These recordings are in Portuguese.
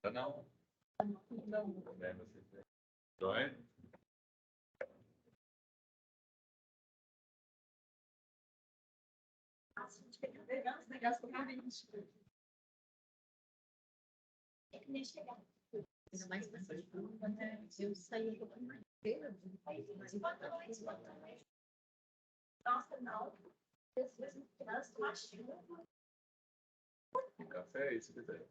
Não. Não. Joia? Ainda mais pra essa chuva, né? Eu saí um pouco mais cedo, mas nossa, não. Café é isso que tem.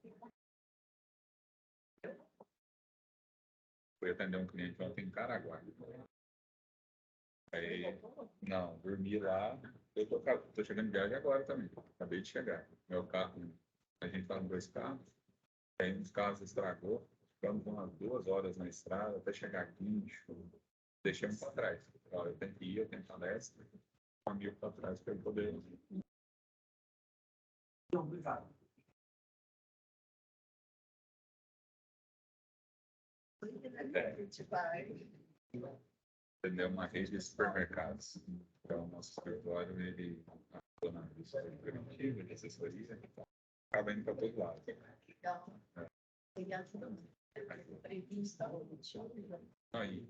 Fui atender um cliente ontem em Caraguá. Aí, não, dormi lá. Eu tô chegando de viagem agora também. Acabei de chegar. Meu carro, a gente tá com 2 carros. Aí um dos carros estragou. Ficamos umas 2 horas na estrada até chegar aqui. Deixamos para trás. Ó, eu tenho que ir, eu tenho palestra. Um amigo para trás para eu poder. Obrigado. Entendeu? Uma rede de supermercados. Então, o nosso escritório, ele atua na indústria preventiva, de assessoria, então, acaba indo para todo lado.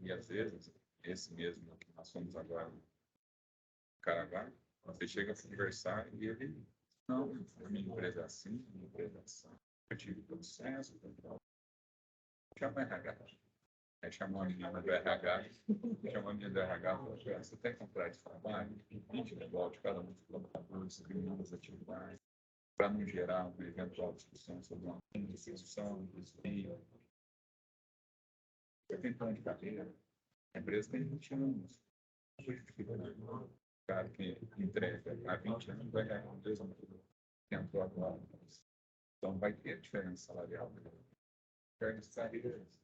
E às vezes, esse mesmo que nós somos agora, Caraguá, você chega a conversar e ele, não, a minha empresa é assim, a minha empresa é assim. Eu tive processo, chama RH. Aí chamou a menina do RH, chamou a menina do RH e falou: você tem contrato de trabalho? 20 negócios, cada um dos colaboradores, discriminando as atividades, para não gerar uma eventual discussão sobre uma discussão, desvio. Eu tenho plano de carreira, a empresa tem 20 anos. O cara que entrega há 20 anos vai ganhar 2 anos que entrou agora. Então vai ter diferença salarial, diferença de carreiras.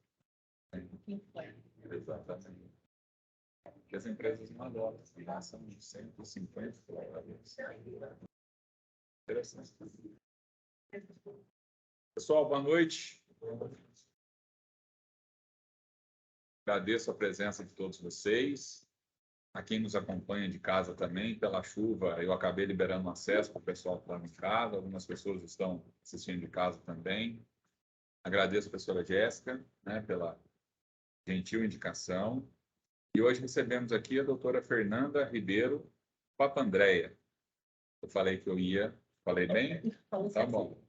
Exatamente. Que as empresas não adotam, já são de 150 colaboradores. Interessante. Pessoal, boa noite. Agradeço a presença de todos vocês. A quem nos acompanha de casa também, pela chuva, eu acabei liberando acesso para o pessoal que estava em casa. Algumas pessoas estão assistindo de casa também. Agradeço a professora Jéssica, né, pela gentil indicação. E hoje recebemos aqui a doutora Fernanda Ribeiro Papandréia. Eu falei que eu ia, falei bem? Tá bom.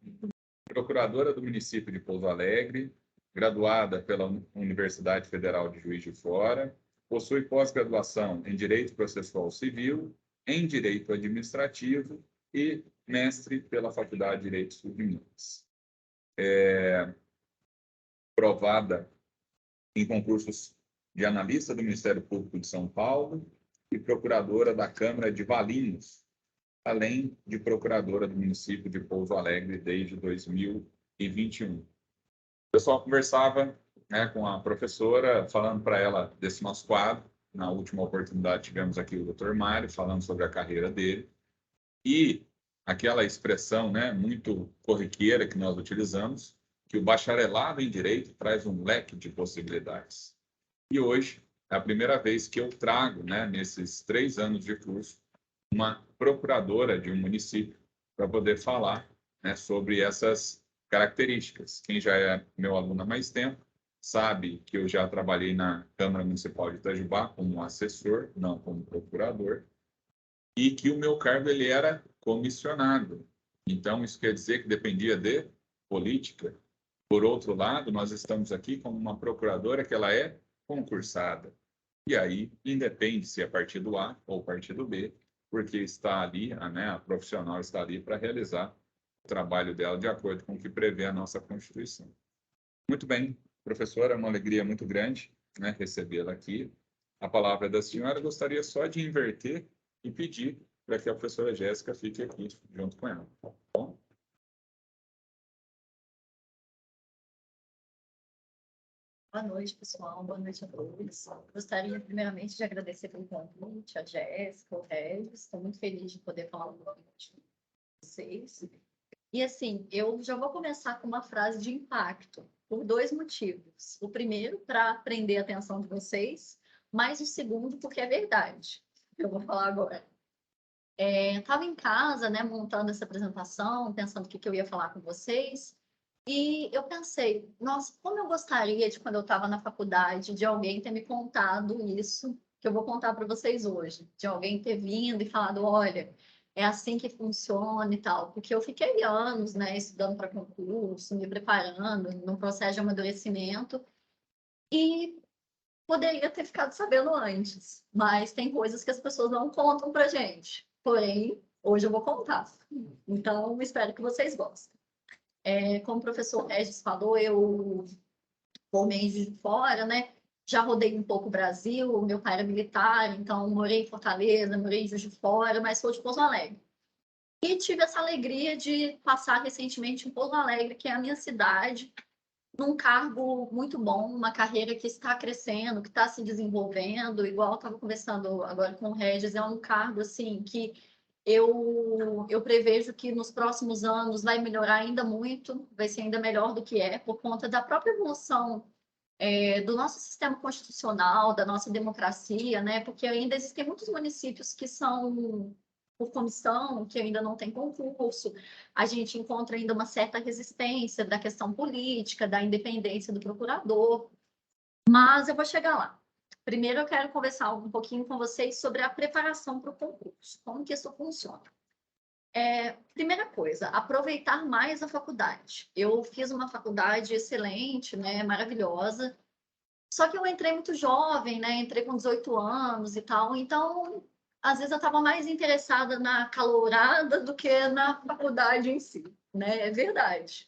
Procuradora do município de Pouso Alegre, graduada pela Universidade Federal de Juiz de Fora, possui pós-graduação em Direito Processual Civil, em Direito Administrativo e mestre pela Faculdade de Direito de Minas. Provada em concursos de analista do Ministério Público de São Paulo e procuradora da Câmara de Valinhos, além de procuradora do município de Pouso Alegre desde 2021. O pessoal conversava, né, com a professora, falando para ela desse nosso quadro. Na última oportunidade tivemos aqui o Dr. Mário falando sobre a carreira dele. E aquela expressão, né, muito corriqueira que nós utilizamos, que o bacharelado em Direito traz um leque de possibilidades. E hoje é a primeira vez que eu trago, né, nesses 3 anos de curso, uma procuradora de um município para poder falar, né, sobre essas características. Quem já é meu aluno há mais tempo sabe que eu já trabalhei na Câmara Municipal de Itajubá como assessor, não como procurador, e que o meu cargo ele era comissionado. Então, isso quer dizer que dependia de política. Por outro lado, nós estamos aqui como uma procuradora que ela é concursada. E aí, independe se é partido A ou partido B, porque está ali, a profissional está ali para realizar o trabalho dela de acordo com o que prevê a nossa Constituição. Muito bem, professora, é uma alegria muito grande, né, recebê-la aqui. A palavra é da senhora. Gostaria só de inverter e pedir para que a professora Jéssica fique aqui junto com ela. Tá bom? Boa noite, pessoal. Boa noite a todos. Gostaria, primeiramente, de agradecer pelo convite, a Jéssica, o Regis. Estou muito feliz de poder falar um pouquinho com vocês. E, assim, eu já vou começar com uma frase de impacto, por 2 motivos. O primeiro, para prender a atenção de vocês, mas o segundo, porque é verdade. Eu vou falar agora. Estava em casa, né, montando essa apresentação, pensando o que eu ia falar com vocês, E eu pensei, nossa, como eu gostaria de, quando eu estava na faculdade, de alguém ter me contado isso, que eu vou contar para vocês hoje. De alguém ter vindo e falado, olha, é assim que funciona e tal. Porque eu fiquei anos, né, estudando para concurso, me preparando, num processo de amadurecimento, e poderia ter ficado sabendo antes. Mas tem coisas que as pessoas não contam para gente. Porém, hoje eu vou contar. Então, espero que vocês gostem. Como o professor Regis falou, eu formei em Juiz de Fora, né? Já rodei um pouco o Brasil, meu pai era militar, então morei em Fortaleza, morei em Juiz de Fora, mas sou de Pouso Alegre. E tive essa alegria de passar recentemente em Pouso Alegre, que é a minha cidade, num cargo muito bom, uma carreira que está crescendo, que está se desenvolvendo, igual eu estava conversando agora com o Regis, é um cargo assim que eu prevejo que nos próximos anos vai melhorar ainda muito, vai ser ainda melhor do que é, por conta da própria evolução do nosso sistema constitucional, da nossa democracia, né? Porque ainda existem muitos municípios que são por comissão, que ainda não tem concurso, a gente encontra ainda uma certa resistência da questão política, da independência do procurador, mas eu vou chegar lá. Primeiro eu quero conversar um pouquinho com vocês sobre a preparação para o concurso, como que isso funciona. Primeira coisa, aproveitar mais a faculdade. Eu fiz uma faculdade excelente, né, maravilhosa, só que eu entrei muito jovem, né, entrei com 18 anos e tal, então às vezes eu estava mais interessada na calourada do que na faculdade em si, né, é verdade.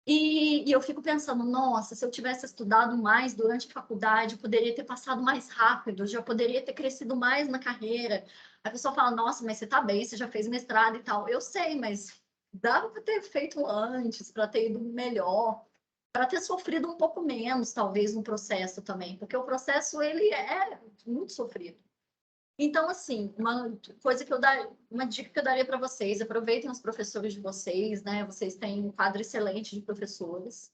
E eu fico pensando, nossa, se eu tivesse estudado mais durante a faculdade, eu poderia ter passado mais rápido, já poderia ter crescido mais na carreira. A pessoa fala, nossa, mas você tá bem, você já fez mestrado e tal. Eu sei, mas dava para ter feito antes, para ter ido melhor, para ter sofrido um pouco menos, talvez, no processo também, porque o processo, ele é muito sofrido. Então, assim, uma dica que eu daria para vocês, aproveitem os professores de vocês, né? Vocês têm um quadro excelente de professores.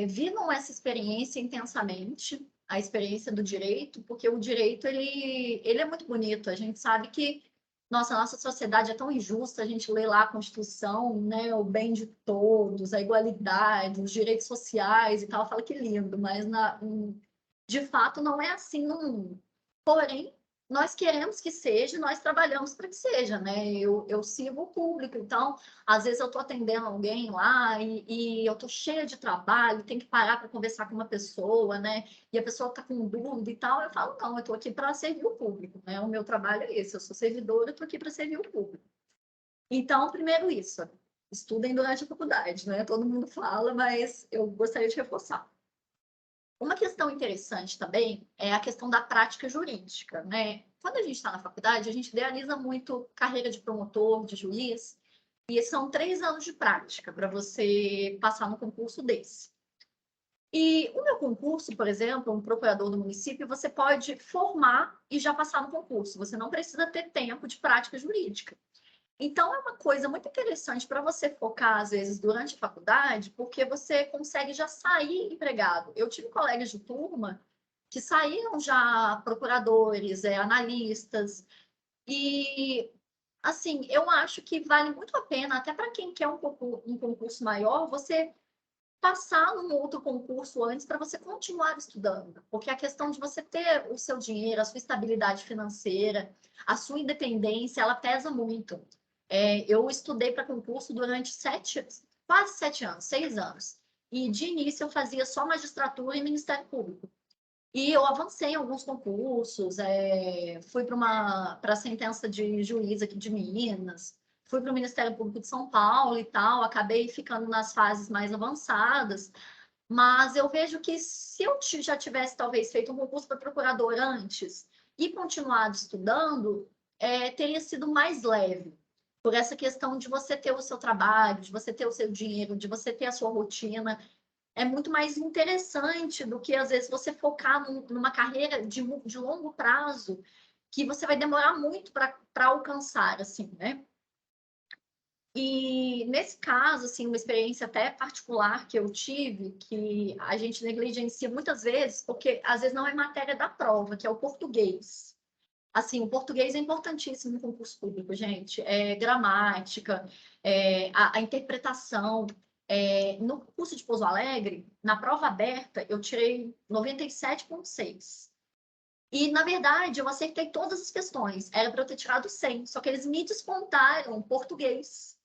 Vivam essa experiência intensamente, a experiência do direito, porque o direito, ele é muito bonito. A gente sabe que, nossa sociedade é tão injusta, a gente lê lá a Constituição, né? O bem de todos, a igualdade, os direitos sociais e tal, fala que lindo, mas de fato não é assim no mundo. Porém, nós queremos que seja, nós trabalhamos para que seja, né? Eu sigo o público, então, às vezes eu estou atendendo alguém lá e eu estou cheia de trabalho, tem que parar para conversar com uma pessoa, né? E a pessoa está com dúvida e tal, eu falo, não, eu estou aqui para servir o público, né? O meu trabalho é esse, eu sou servidora, eu estou aqui para servir o público. Então, primeiro isso, estudem durante a faculdade, né? Todo mundo fala, mas eu gostaria de reforçar. Uma questão interessante também é a questão da prática jurídica, né? Quando a gente está na faculdade, a gente idealiza muito carreira de promotor, de juiz, e são 3 anos de prática para você passar no concurso desse. E o meu concurso, por exemplo, um procurador do município, você pode formar e já passar no concurso. Você não precisa ter tempo de prática jurídica. Então, é uma coisa muito interessante para você focar, às vezes, durante a faculdade, porque você consegue já sair empregado. Eu tive colegas de turma que saíram já procuradores, analistas, e, assim, eu acho que vale muito a pena, até para quem quer um concurso maior, você passar num outro concurso antes para você continuar estudando, porque a questão de você ter o seu dinheiro, a sua estabilidade financeira, a sua independência, ela pesa muito. Eu estudei para concurso durante quase 7 anos, 6 anos. E de início eu fazia só magistratura e Ministério Público. E eu avancei em alguns concursos, fui para a sentença de juiz aqui de Minas, fui para o Ministério Público de São Paulo e tal, acabei ficando nas fases mais avançadas, mas eu vejo que se eu já tivesse talvez feito um concurso para procurador antes e continuado estudando, teria sido mais leve por essa questão de você ter o seu trabalho, de você ter o seu dinheiro, de você ter a sua rotina. É muito mais interessante do que, às vezes, você focar numa carreira de longo prazo, que você vai demorar muito para alcançar, assim, né? E, nesse caso, assim, uma experiência até particular que eu tive, que a gente negligencia muitas vezes, porque, às vezes, não é matéria da prova, que é o português. Assim, o português é importantíssimo no concurso público, gente. Gramática, a interpretação. No curso de Pouso Alegre, na prova aberta, eu tirei 97,6. E, na verdade, eu acertei todas as questões. Era para eu ter tirado 100, só que eles me descontaram português.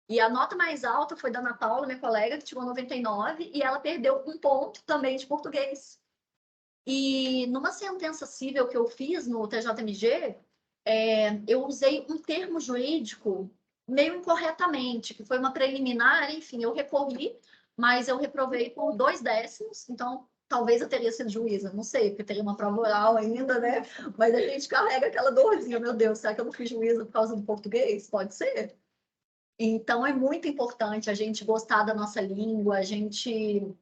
E a nota mais alta foi da Ana Paula, minha colega, que tirou 99, e ela perdeu um ponto também de português. E numa sentença civil que eu fiz no TJMG, eu usei um termo jurídico meio incorretamente, que foi uma preliminar, enfim, eu recorri, mas eu reprovei por 2 décimos, então talvez eu teria sido juíza, não sei, porque teria uma prova oral ainda, né? Mas a gente carrega aquela dorzinha, meu Deus, será que eu não fui juíza por causa do português? Pode ser. Então é muito importante a gente gostar da nossa língua, a gente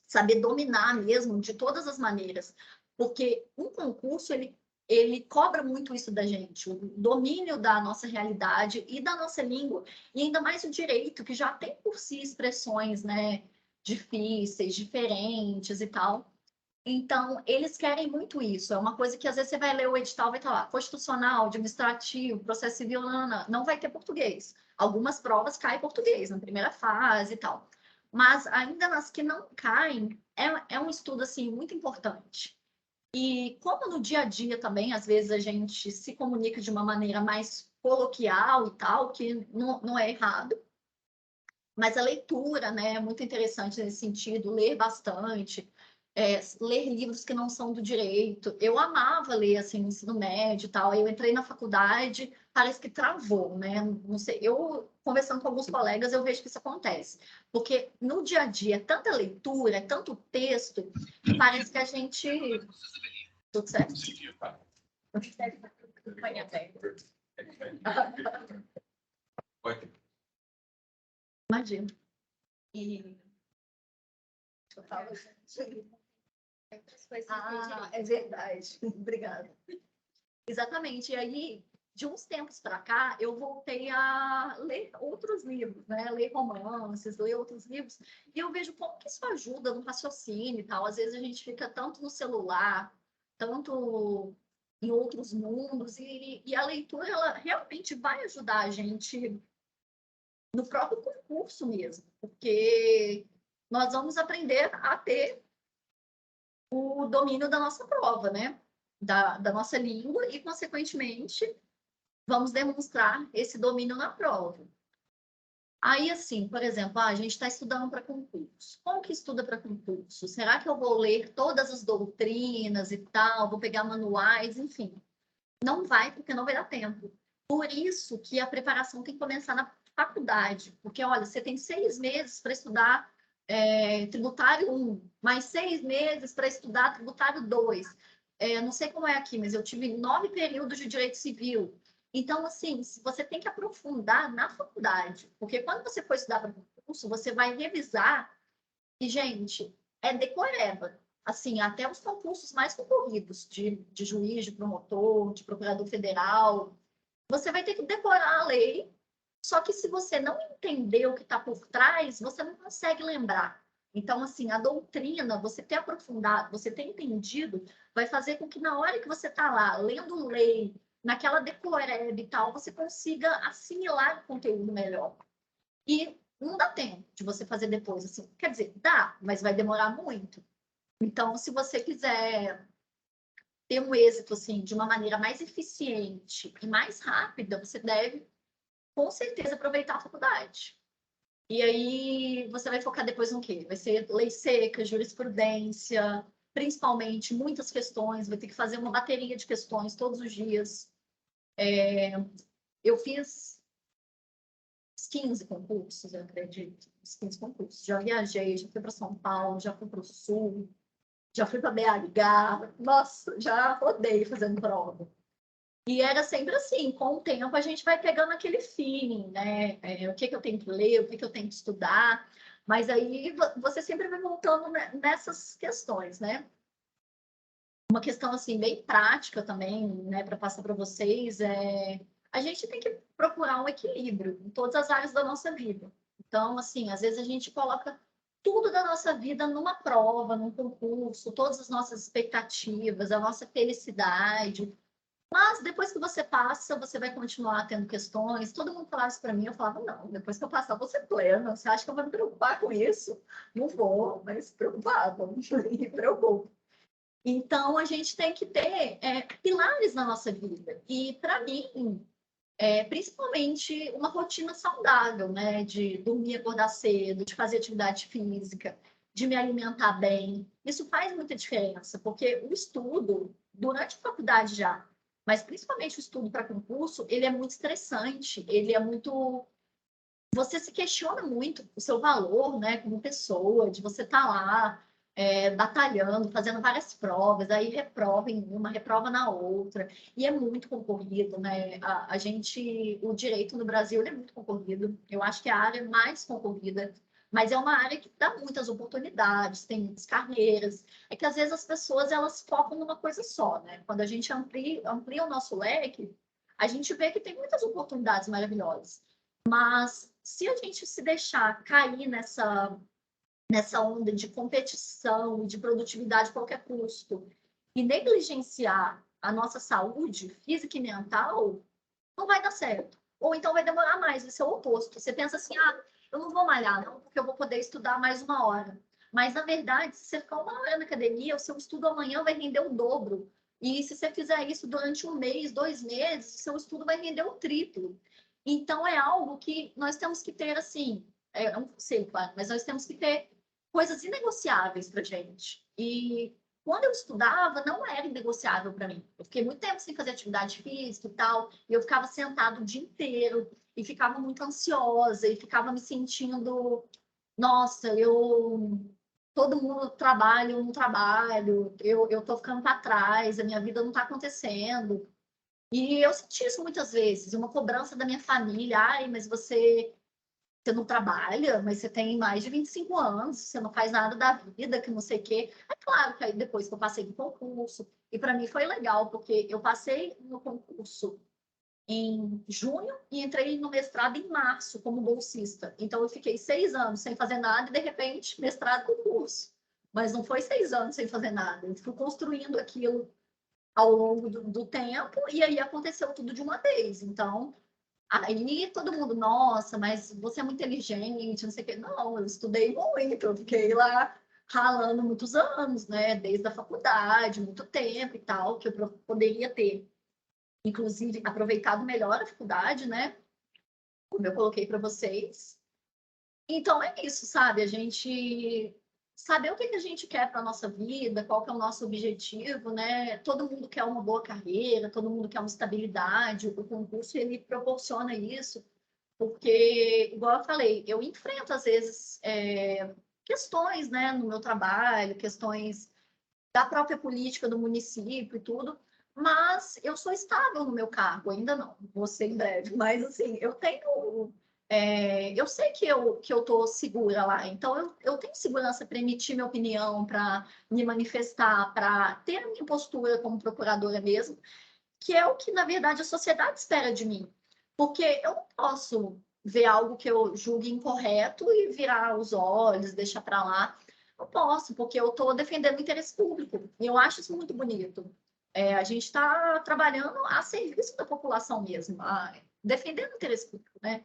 saber dominar mesmo de todas as maneiras, porque um concurso ele cobra muito isso da gente, o domínio da nossa realidade e da nossa língua, e ainda mais o direito, que já tem por si expressões, né, difíceis, diferentes e tal. Então, eles querem muito isso. É uma coisa que às vezes você vai ler o edital, vai estar lá, constitucional, administrativo, processo civil, não vai ter português. Algumas provas caem português na primeira fase e tal. Mas ainda nas que não caem, é um estudo assim muito importante. E como no dia a dia também, às vezes a gente se comunica de uma maneira mais coloquial e tal, que não é errado, mas a leitura, né, é muito interessante nesse sentido, ler bastante, ler livros que não são do direito. Eu amava ler, assim, no ensino médio e tal. Aí eu entrei na faculdade, parece que travou, né? Não sei, eu, conversando com alguns colegas, eu vejo que isso acontece. Porque no dia a dia é tanta leitura, é tanto texto, que parece que a gente... Tudo certo? Imagina. E... Eu falo, é verdade. Obrigada. Exatamente. E aí, de uns tempos para cá, eu voltei a ler outros livros, né? Ler romances, ler outros livros. E eu vejo como que isso ajuda no raciocínio e tal. Às vezes a gente fica tanto no celular, tanto em outros mundos. E a leitura, ela realmente vai ajudar a gente no próprio concurso mesmo. Porque nós vamos aprender a ter o domínio da nossa prova, né? Da nossa língua e, consequentemente, vamos demonstrar esse domínio na prova. Aí, assim, por exemplo, a gente está estudando para concurso. Como que estuda para concurso? Será que eu vou ler todas as doutrinas e tal? Vou pegar manuais? Enfim, não vai, porque não vai dar tempo. Por isso que a preparação tem que começar na faculdade. Porque, olha, você tem 6 meses para estudar tributário 1, mais 6 meses para estudar tributário 2. Não sei como é aqui, mas eu tive 9 períodos de direito civil. Então, assim, você tem que aprofundar na faculdade, porque quando você for estudar para concurso, você vai revisar e, gente, é decoreba. Assim, até os concursos mais concorridos de juiz, de promotor, de procurador federal, você vai ter que decorar a lei. Só que se você não entender o que está por trás, você não consegue lembrar. Então, assim, a doutrina, você ter aprofundado, você ter entendido, vai fazer com que na hora que você está lá, lendo lei, naquela decoreba e tal, você consiga assimilar o conteúdo melhor. E não dá tempo de você fazer depois, assim. Quer dizer, dá, mas vai demorar muito. Então, se você quiser ter um êxito, assim, de uma maneira mais eficiente e mais rápida, você deve com certeza aproveitar a faculdade. E aí você vai focar depois no quê? Vai ser lei seca, jurisprudência, principalmente muitas questões, vai ter que fazer uma bateria de questões todos os dias. Eu fiz 15 concursos, eu acredito. 15 concursos. Já viajei, já fui para São Paulo, já fui para o Sul, já fui para BH. Nossa, já rodei fazendo prova. E era sempre assim, com o tempo a gente vai pegando aquele feeling, né? O que eu tenho que ler, o que eu tenho que estudar. Mas aí você sempre vai voltando nessas questões, né? Uma questão assim bem prática também, né, para passar para vocês a gente tem que procurar um equilíbrio em todas as áreas da nossa vida. Então, assim, às vezes a gente coloca tudo da nossa vida numa prova, num concurso, todas as nossas expectativas, a nossa felicidade. Mas depois que você passa, você vai continuar tendo questões. Todo mundo falava isso para mim, eu falava, não, depois que eu passar, eu vou ser plena. Você acha que eu vou me preocupar com isso? Não vou, mas preocupada, me preocupo. Então, a gente tem que ter pilares na nossa vida. E, para mim, principalmente uma rotina saudável, né? De dormir, acordar cedo, de fazer atividade física, de me alimentar bem. Isso faz muita diferença, porque o estudo, durante a faculdade já, mas principalmente o estudo para concurso, ele é muito estressante, ele é muito. Você se questiona muito o seu valor, né, como pessoa, de você estar lá batalhando, fazendo várias provas, aí reprova em uma, reprova na outra, e é muito concorrido, né? A gente, o direito no Brasil ele é muito concorrido, eu acho que é a área mais concorrida, mas é uma área que dá muitas oportunidades, tem muitas carreiras, é que às vezes as pessoas elas focam numa coisa só, né? Quando a gente amplia o nosso leque, a gente vê que tem muitas oportunidades maravilhosas. Mas se a gente se deixar cair nessa onda de competição, de produtividade a qualquer custo, e negligenciar a nossa saúde física e mental, não vai dar certo. Ou então vai demorar mais, vai ser o oposto. Você pensa assim, eu não vou malhar, não, porque eu vou poder estudar mais uma hora. Mas, na verdade, se você ficar uma hora na academia, o seu estudo amanhã vai render o dobro. E se você fizer isso durante um mês, 2 meses, o seu estudo vai render o triplo. Então, é algo que nós temos que ter, assim, é um conselho, claro, mas nós temos que ter coisas inegociáveis para gente. E quando eu estudava, não era negociável para mim. Eu fiquei muito tempo sem fazer atividade física e tal, e eu ficava sentada o dia inteiro, e ficava muito ansiosa, e ficava me sentindo, nossa, todo mundo trabalha, eu não trabalho, eu tô ficando para trás, a minha vida não está acontecendo. E eu senti isso muitas vezes, uma cobrança da minha família, ai, mas você não trabalha, mas você tem mais de 25 anos, você não faz nada da vida, que não sei o quê. É claro que aí depois que eu passei no concurso, e para mim foi legal, porque eu passei no concurso em junho e entrei no mestrado em março como bolsista. Então eu fiquei 6 anos sem fazer nada e de repente mestrado concurso. Mas não foi 6 anos sem fazer nada. Eu fui construindo aquilo ao longo do tempo e aí aconteceu tudo de uma vez. Então aí todo mundo, nossa, mas você é muito inteligente, não sei o quê. Não, eu estudei muito, eu fiquei lá ralando muitos anos, né? Desde a faculdade, muito tempo e tal, que eu poderia ter, inclusive, aproveitado melhor a faculdade, né? Como eu coloquei para vocês. Então é isso, sabe? A gente saber o que a gente quer para a nossa vida, qual que é o nosso objetivo, né? Todo mundo quer uma boa carreira, todo mundo quer uma estabilidade, o concurso ele proporciona isso. Porque, igual eu falei, eu enfrento, às vezes, questões, né, no meu trabalho, questões da própria política do município e tudo, mas eu sou estável no meu cargo, ainda não, vou ser em breve, mas, assim, eu tenho... eu sei que eu estou segura lá, então eu tenho segurança para emitir minha opinião, para me manifestar, para ter a minha postura como procuradora mesmo, que é o que, na verdade, a sociedade espera de mim. Porque eu não posso ver algo que eu julgue incorreto e virar os olhos, deixar para lá. Não posso, porque eu estou defendendo o interesse público. E eu acho isso muito bonito. A gente está trabalhando a serviço da população mesmo, defendendo o interesse público, né?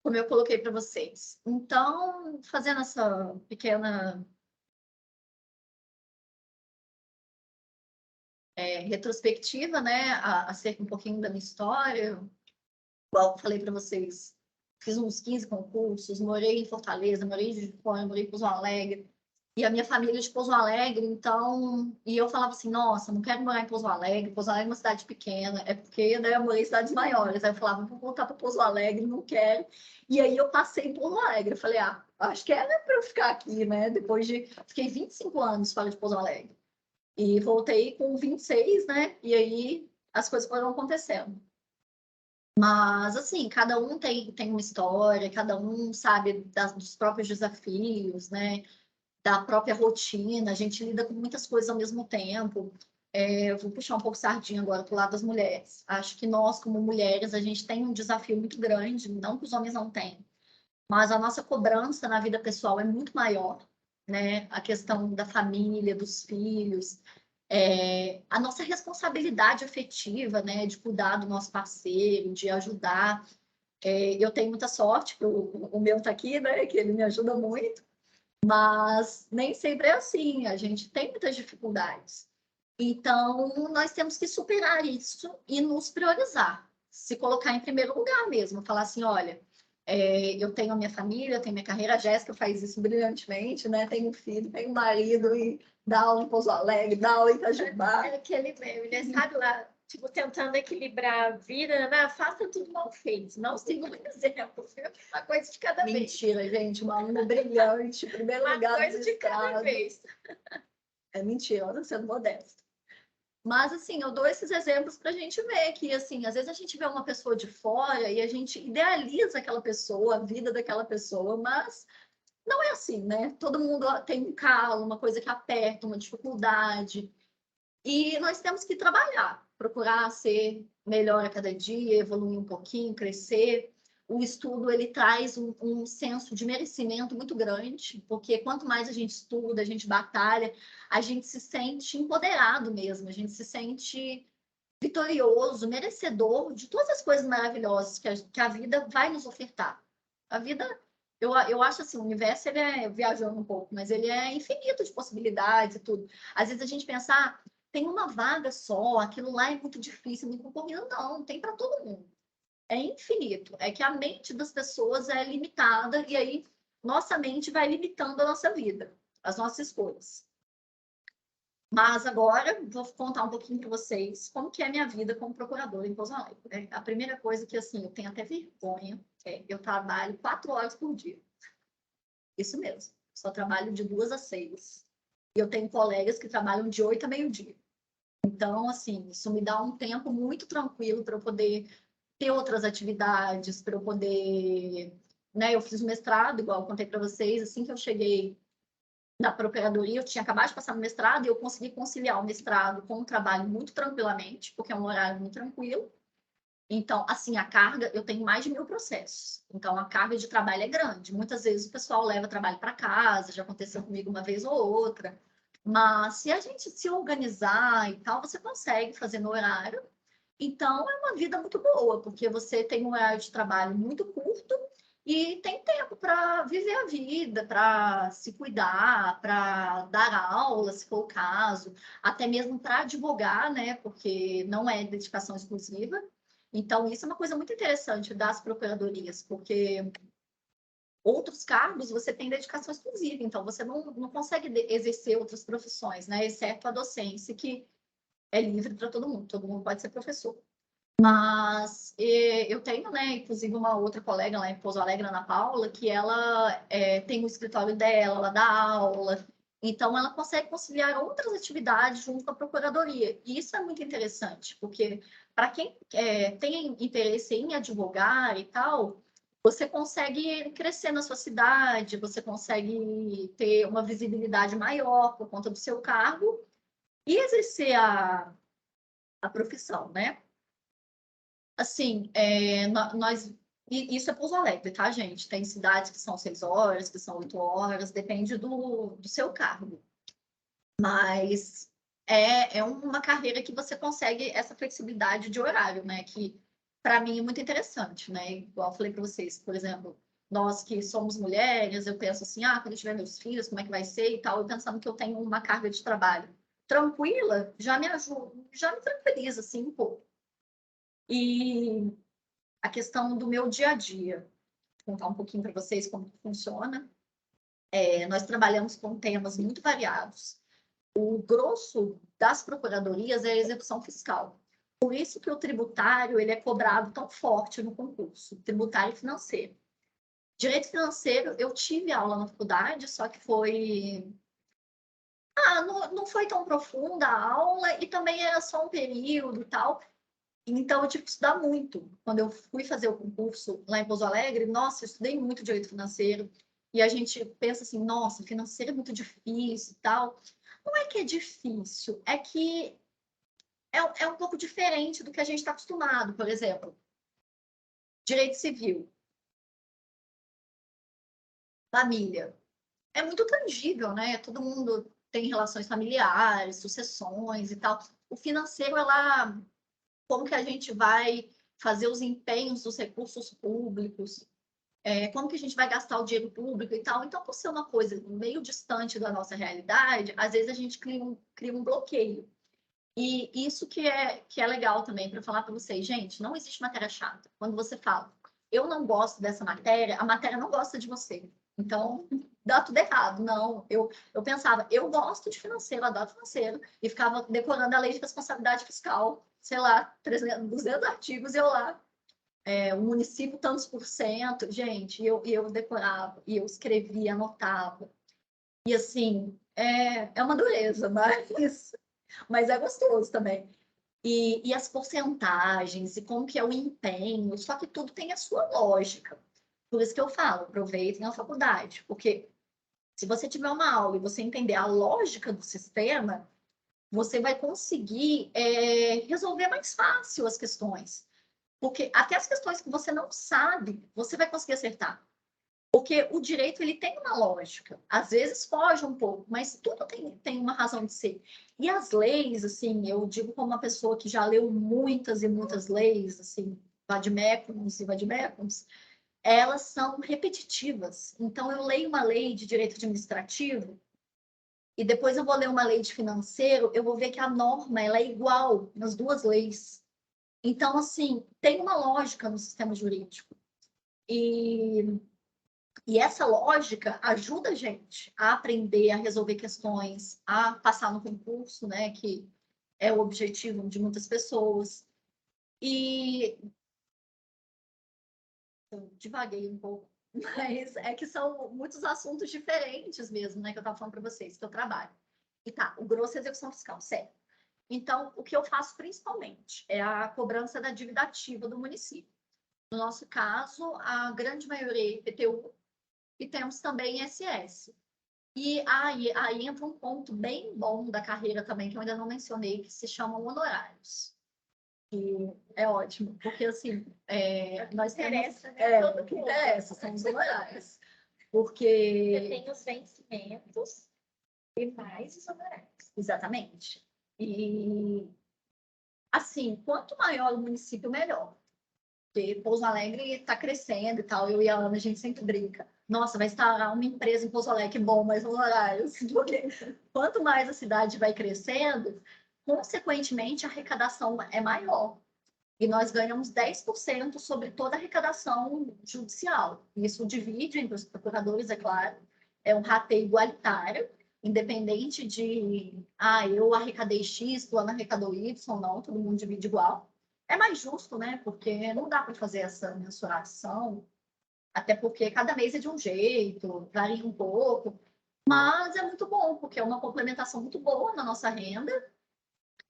Como eu coloquei para vocês. Então, fazendo essa pequena retrospectiva, né, acerca um pouquinho da minha história, igual eu falei para vocês, fiz uns 15 concursos, morei em Fortaleza, morei em Juiz de Fora, morei em Pouso Alegre, e a minha família é de Pouso Alegre, então, e eu falava assim, nossa, não quero morar em Pouso Alegre é uma cidade pequena, é porque, né, eu morei em cidades maiores, aí eu falava, vou voltar para Pouso Alegre, não quero, e aí eu passei em Pouso Alegre, eu falei, acho que era para eu ficar aqui, né, fiquei 25 anos fora de Pouso Alegre, e voltei com 26, né, e aí as coisas foram acontecendo. Mas, assim, cada um tem uma história, cada um sabe dos próprios desafios, né? Da própria rotina, a gente lida com muitas coisas ao mesmo tempo. Eu vou puxar um pouco sardinha agora para o lado das mulheres. Acho que nós, como mulheres, a gente tem um desafio muito grande, não que os homens não tenham, mas a nossa cobrança na vida pessoal é muito maior, né? A questão da família, dos filhos. A nossa responsabilidade afetiva, né, de cuidar do nosso parceiro, de ajudar. Eu tenho muita sorte, que o meu está aqui, né, que ele me ajuda muito, mas nem sempre é assim, a gente tem muitas dificuldades. Então, nós temos que superar isso e nos priorizar, se colocar em primeiro lugar mesmo, falar assim, olha, eu tenho a minha família, eu tenho minha carreira, a Jéssica faz isso brilhantemente, né? Tenho um filho, tenho um marido, e dá aula em Pouso Alegre, dá aula em Itajubá. É aquele meme, né? Sabe lá, tipo, tentando equilibrar a vida, né? Faça tudo mal feito, não siga um exemplo, uma coisa de cada vez. Mentira, gente, uma aluna brilhante, primeiro Uma lugar coisa de cada registrado. vez. É mentira, ela está sendo modesta. Mas, assim, eu dou esses exemplos para a gente ver que, assim, às vezes a gente vê uma pessoa de fora e a gente idealiza aquela pessoa, a vida daquela pessoa, mas não é assim, né? Todo mundo tem um calo, uma coisa que aperta, uma dificuldade. E nós temos que trabalhar, procurar ser melhor a cada dia, evoluir um pouquinho, crescer. O estudo, ele traz um senso de merecimento muito grande, porque quanto mais a gente estuda, a gente batalha, a gente se sente empoderado mesmo, a gente se sente vitorioso, merecedor de todas as coisas maravilhosas que a vida vai nos ofertar. A vida, eu acho assim, o universo, ele é, viajando um pouco, mas ele é infinito de possibilidades e tudo. Às vezes a gente pensa, tem uma vaga só, aquilo lá é muito difícil, muito concorrido. Não, tem para todo mundo. É infinito. É que a mente das pessoas é limitada e aí nossa mente vai limitando a nossa vida, as nossas escolhas. Mas agora vou contar um pouquinho para vocês como que é a minha vida como procuradora em Pouso Alegre, né? A primeira coisa que, assim, eu tenho até vergonha é eu trabalho 4 horas por dia. Isso mesmo. Só trabalho de 2 às 6. E eu tenho colegas que trabalham de 8 a meio-dia. Então, assim, isso me dá um tempo muito tranquilo para eu poder ter outras atividades, para eu poder... Né? Eu fiz o mestrado, igual eu contei para vocês, assim que eu cheguei na procuradoria, eu tinha acabado de passar no mestrado e eu consegui conciliar o mestrado com o trabalho muito tranquilamente, porque é um horário muito tranquilo. Então, assim, a carga, eu tenho mais de 1000 processos. Então, a carga de trabalho é grande. Muitas vezes o pessoal leva trabalho para casa, já aconteceu comigo uma vez ou outra. Mas se a gente se organizar e tal, você consegue fazer no horário. Então, é uma vida muito boa, porque você tem um horário de trabalho muito curto e tem tempo para viver a vida, para se cuidar, para dar aula, se for o caso, até mesmo para advogar, né? Porque não é dedicação exclusiva. Então, isso é uma coisa muito interessante das procuradorias, porque outros cargos você tem dedicação exclusiva, então você não consegue exercer outras profissões, né? Exceto a docência, que é livre para todo mundo pode ser professor. Mas eu tenho, né, inclusive uma outra colega lá em Pouso Alegre, Ana Paula, que ela tem o escritório dela, ela dá aula, então ela consegue conciliar outras atividades junto com a procuradoria. E isso é muito interessante, porque para quem tem interesse em advogar e tal, você consegue crescer na sua cidade, você consegue ter uma visibilidade maior por conta do seu cargo e exercer a profissão, né? Assim, nós... E isso é Pouso Alegre, tá, gente? Tem cidades que são 6 horas, que são 8 horas, depende do seu cargo. Mas é uma carreira que você consegue essa flexibilidade de horário, né? Que, para mim, é muito interessante, né? Igual eu falei para vocês, por exemplo, nós que somos mulheres, eu penso assim, quando eu tiver meus filhos, como é que vai ser e tal, eu pensando que eu tenho uma carga de trabalho tranquila, já me ajuda, já me tranquiliza, assim, um pouco. E a questão do meu dia a dia, vou contar um pouquinho para vocês como funciona. Nós trabalhamos com temas muito variados. O grosso das procuradorias é a execução fiscal. Por isso que o tributário ele é cobrado tão forte no concurso, tributário e financeiro. Direito financeiro, eu tive aula na faculdade, só que foi... não foi tão profunda a aula e também era só um período e tal. Então, eu tive que estudar muito. Quando eu fui fazer o concurso lá em Pouso Alegre, nossa, eu estudei muito direito financeiro. E a gente pensa assim, nossa, financeiro é muito difícil e tal. Não é que é difícil, é que é um pouco diferente do que a gente está acostumado. Por exemplo, direito civil, família. É muito tangível, né? Todo mundo tem relações familiares, sucessões e tal. O financeiro, como que a gente vai fazer os empenhos dos recursos públicos, como que a gente vai gastar o dinheiro público e tal. Então, por ser uma coisa meio distante da nossa realidade, às vezes a gente cria um bloqueio. E isso que é legal também para falar para vocês, gente, não existe matéria chata. Quando você fala, eu não gosto dessa matéria, a matéria não gosta de você. Então, dá tudo errado. Não, eu pensava, eu gosto de financeiro, adoro financeiro, e ficava decorando a lei de responsabilidade fiscal, sei lá, 300, 200 artigos, eu lá, o município tantos por cento, gente, eu decorava, e eu escrevia, anotava. E assim, é uma dureza, mas é gostoso também. E as porcentagens, e como que é o empenho, só que tudo tem a sua lógica. Por isso que eu falo, aproveitem a faculdade, porque se você tiver uma aula e você entender a lógica do sistema, você vai conseguir resolver mais fácil as questões. Porque até as questões que você não sabe, você vai conseguir acertar. Porque o direito, ele tem uma lógica. Às vezes foge um pouco, mas tudo tem uma razão de ser. E as leis, assim, eu digo como uma pessoa que já leu muitas e muitas leis, assim, vade-mecums e vade-mecums, elas são repetitivas. Então, eu leio uma lei de direito administrativo e depois eu vou ler uma lei de financeiro, eu vou ver que a norma ela é igual nas duas leis. Então, assim, tem uma lógica no sistema jurídico. E essa lógica ajuda a gente a aprender a resolver questões, a passar no concurso, né, que é o objetivo de muitas pessoas. E eu divaguei um pouco, mas é que são muitos assuntos diferentes mesmo, né, que eu estava falando para vocês, que eu trabalho. E tá, o grosso é execução fiscal, certo. Então, o que eu faço principalmente é a cobrança da dívida ativa do município. No nosso caso, a grande maioria é IPTU, e temos também ISS. E aí entra um ponto bem bom da carreira também, que eu ainda não mencionei, que se chamam honorários. E é ótimo, porque assim, nós temos... o que interessa, são os honorários. Porque... Você tem os vencimentos e mais os honorários. Exatamente. E, assim, quanto maior o município, melhor. Porque Pouso Alegre está crescendo e tal, eu e a Ana, a gente sempre brinca. Nossa, vai instalar uma empresa em Pouso Alegre, bom, mas honorários. Porque quanto mais a cidade vai crescendo, consequentemente, a arrecadação é maior. E nós ganhamos 10% sobre toda a arrecadação judicial. Isso divide entre os procuradores, é claro. É um rateio igualitário, independente de, eu arrecadei X, fulano arrecadou Y, não, todo mundo divide igual. É mais justo, né? Porque não dá para fazer essa mensuração, até porque cada mês é de um jeito, varia um pouco. Mas é muito bom, porque é uma complementação muito boa na nossa renda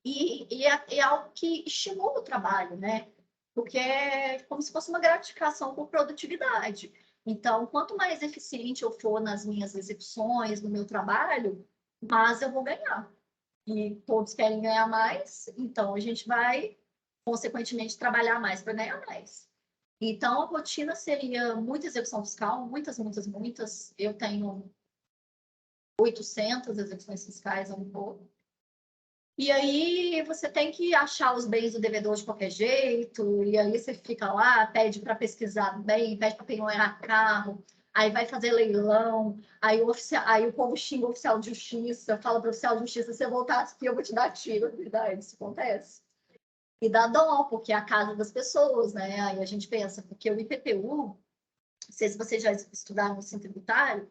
e é algo que estimula o trabalho, né? Porque é como se fosse uma gratificação por produtividade. Então, quanto mais eficiente eu for nas minhas execuções, no meu trabalho, mais eu vou ganhar. E todos querem ganhar mais, então a gente vai consequentemente, trabalhar mais para ganhar mais. Então, a rotina seria muita execução fiscal, muitas, muitas, muitas. Eu tenho 800 execuções fiscais ao todo. E aí, você tem que achar os bens do devedor de qualquer jeito, e aí você fica lá, pede para pesquisar bem, pede para penhorar carro, aí vai fazer leilão, aí o povo xinga o oficial de justiça, fala para o oficial de justiça, se você voltar aqui, eu vou te dar tiro. Verdade, isso acontece. E dá dó, porque é a casa das pessoas, né? Aí a gente pensa, porque o IPTU, não sei se vocês já estudaram no ensino tributário,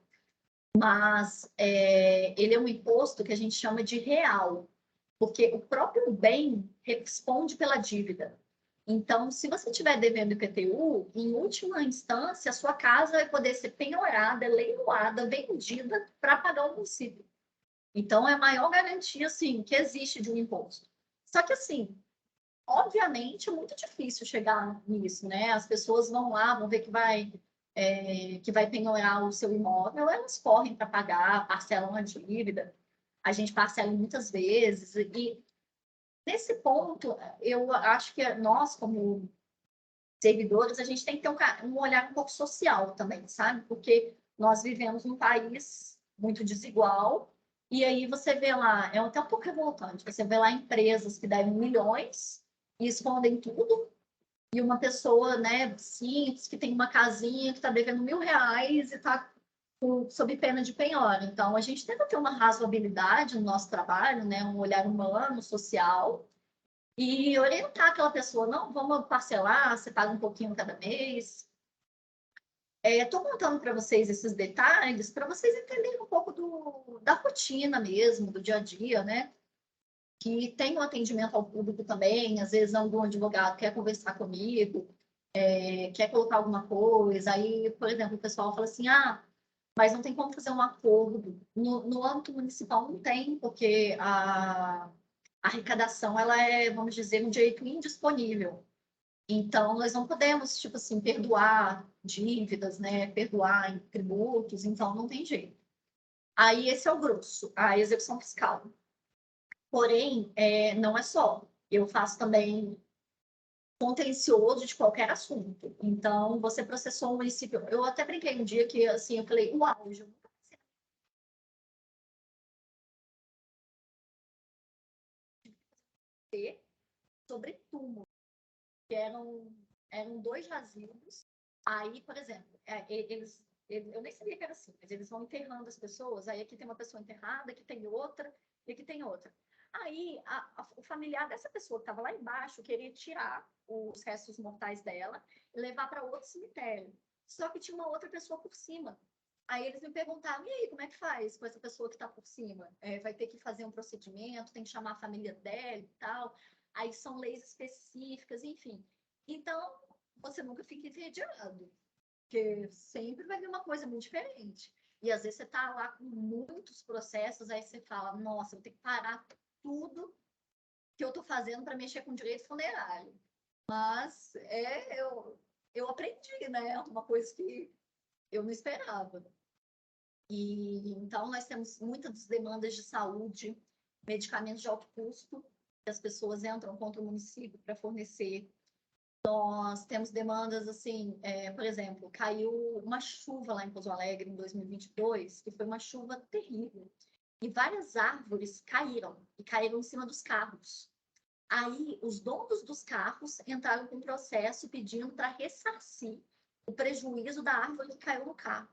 mas ele é um imposto que a gente chama de real, porque o próprio bem responde pela dívida. Então, se você estiver devendo IPTU, em última instância, a sua casa vai poder ser penhorada, leiloada, vendida para pagar o município. Então, é a maior garantia, assim, que existe de um imposto. Só que, assim, obviamente, é muito difícil chegar nisso, né? As pessoas vão lá, vão ver que vai penhorar o seu imóvel, elas correm para pagar, parcelam a dívida, a gente parcela muitas vezes, e nesse ponto, eu acho que nós, como servidores, a gente tem que ter um olhar um pouco social também, sabe? Porque nós vivemos num país muito desigual, E aí você vê lá, é até um pouco revoltante, você vê lá empresas que devem milhões e escondem tudo, e uma pessoa, né, simples, que tem uma casinha, que está devendo R$ 1.000 e está sob pena de penhora. Então, a gente tenta ter uma razoabilidade no nosso trabalho, né, um olhar humano, social, e orientar aquela pessoa, não, vamos parcelar, você paga um pouquinho cada mês. Estou contando para vocês esses detalhes para vocês entenderem um pouco da rotina mesmo, do dia a dia, né? Que tem um atendimento ao público também, às vezes algum advogado quer conversar comigo, quer colocar alguma coisa, aí, por exemplo, o pessoal fala assim, mas não tem como fazer um acordo. No âmbito municipal não tem, porque a arrecadação, ela é, vamos dizer, um direito indisponível. Então, nós não podemos, tipo assim, perdoar dívidas, né? Perdoar em tributos, então não tem jeito. Aí, esse é o grosso, a execução fiscal. Porém, não é só. Eu faço também contencioso de qualquer assunto. Então, você processou um município. Eu até brinquei um dia que, assim, eu falei, uau, eu nunca pensei sobre túmulo, que eram 2 jazidos. Aí, por exemplo, eu nem sabia que era assim, mas eles vão enterrando as pessoas. Aí aqui tem uma pessoa enterrada, aqui tem outra, e aqui tem outra. Aí o familiar dessa pessoa que estava lá embaixo queria tirar os restos mortais dela e levar para outro cemitério. Só que tinha uma outra pessoa por cima. Aí eles me perguntaram, e aí, como é que faz com essa pessoa que está por cima? Vai ter que fazer um procedimento, tem que chamar a família dela e tal. Aí são leis específicas, enfim. Então, você nunca fica entediado, porque sempre vai vir uma coisa muito diferente. E às vezes você está lá com muitos processos, aí você fala, nossa, eu tenho que parar tudo que eu estou fazendo para mexer com direito funerário. Mas eu aprendi, né? Uma coisa que eu não esperava. E então nós temos muitas demandas de saúde, medicamentos de alto custo, que as pessoas entram contra o município para fornecer. Nós temos demandas assim, por exemplo, caiu uma chuva lá em Pouso Alegre em 2022, que foi uma chuva terrível. E várias árvores caíram, e caíram em cima dos carros. Aí, os donos dos carros entraram com um processo pedindo para ressarcir o prejuízo da árvore que caiu no carro.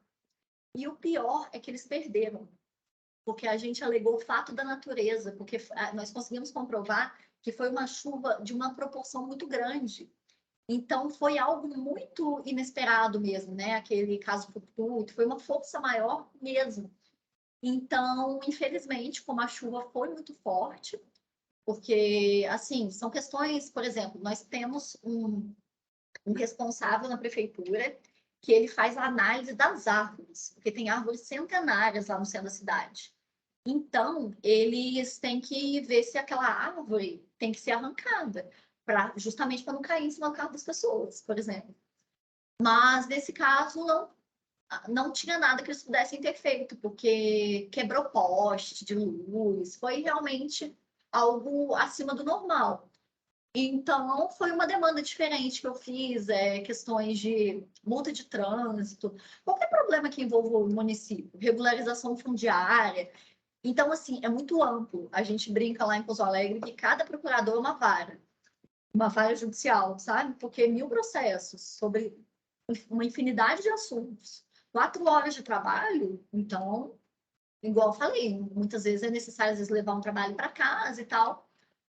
E o pior é que eles perderam, porque a gente alegou o fato da natureza, porque nós conseguimos comprovar que foi uma chuva de uma proporção muito grande. Então, foi algo muito inesperado mesmo, né? Aquele caso fortuito, foi uma força maior mesmo. Então, infelizmente, como a chuva foi muito forte, porque, assim, são questões, por exemplo, nós temos um responsável na prefeitura que ele faz a análise das árvores, porque tem árvores centenárias lá no centro da cidade. Então, eles têm que ver se aquela árvore tem que ser arrancada, justamente para não cair em cima do carro das pessoas, por exemplo. Mas, nesse caso, não tinha nada que eles pudessem ter feito, porque quebrou poste de luz, foi realmente algo acima do normal. Então, foi uma demanda diferente que eu fiz, questões de multa de trânsito, qualquer problema que envolva o município, regularização fundiária. Então, assim, é muito amplo. A gente brinca lá em Pouso Alegre que cada procurador é uma vara judicial, sabe? Porque 1.000 processos sobre uma infinidade de assuntos. 4 horas de trabalho, então, igual eu falei, muitas vezes é necessário às vezes, levar um trabalho para casa e tal,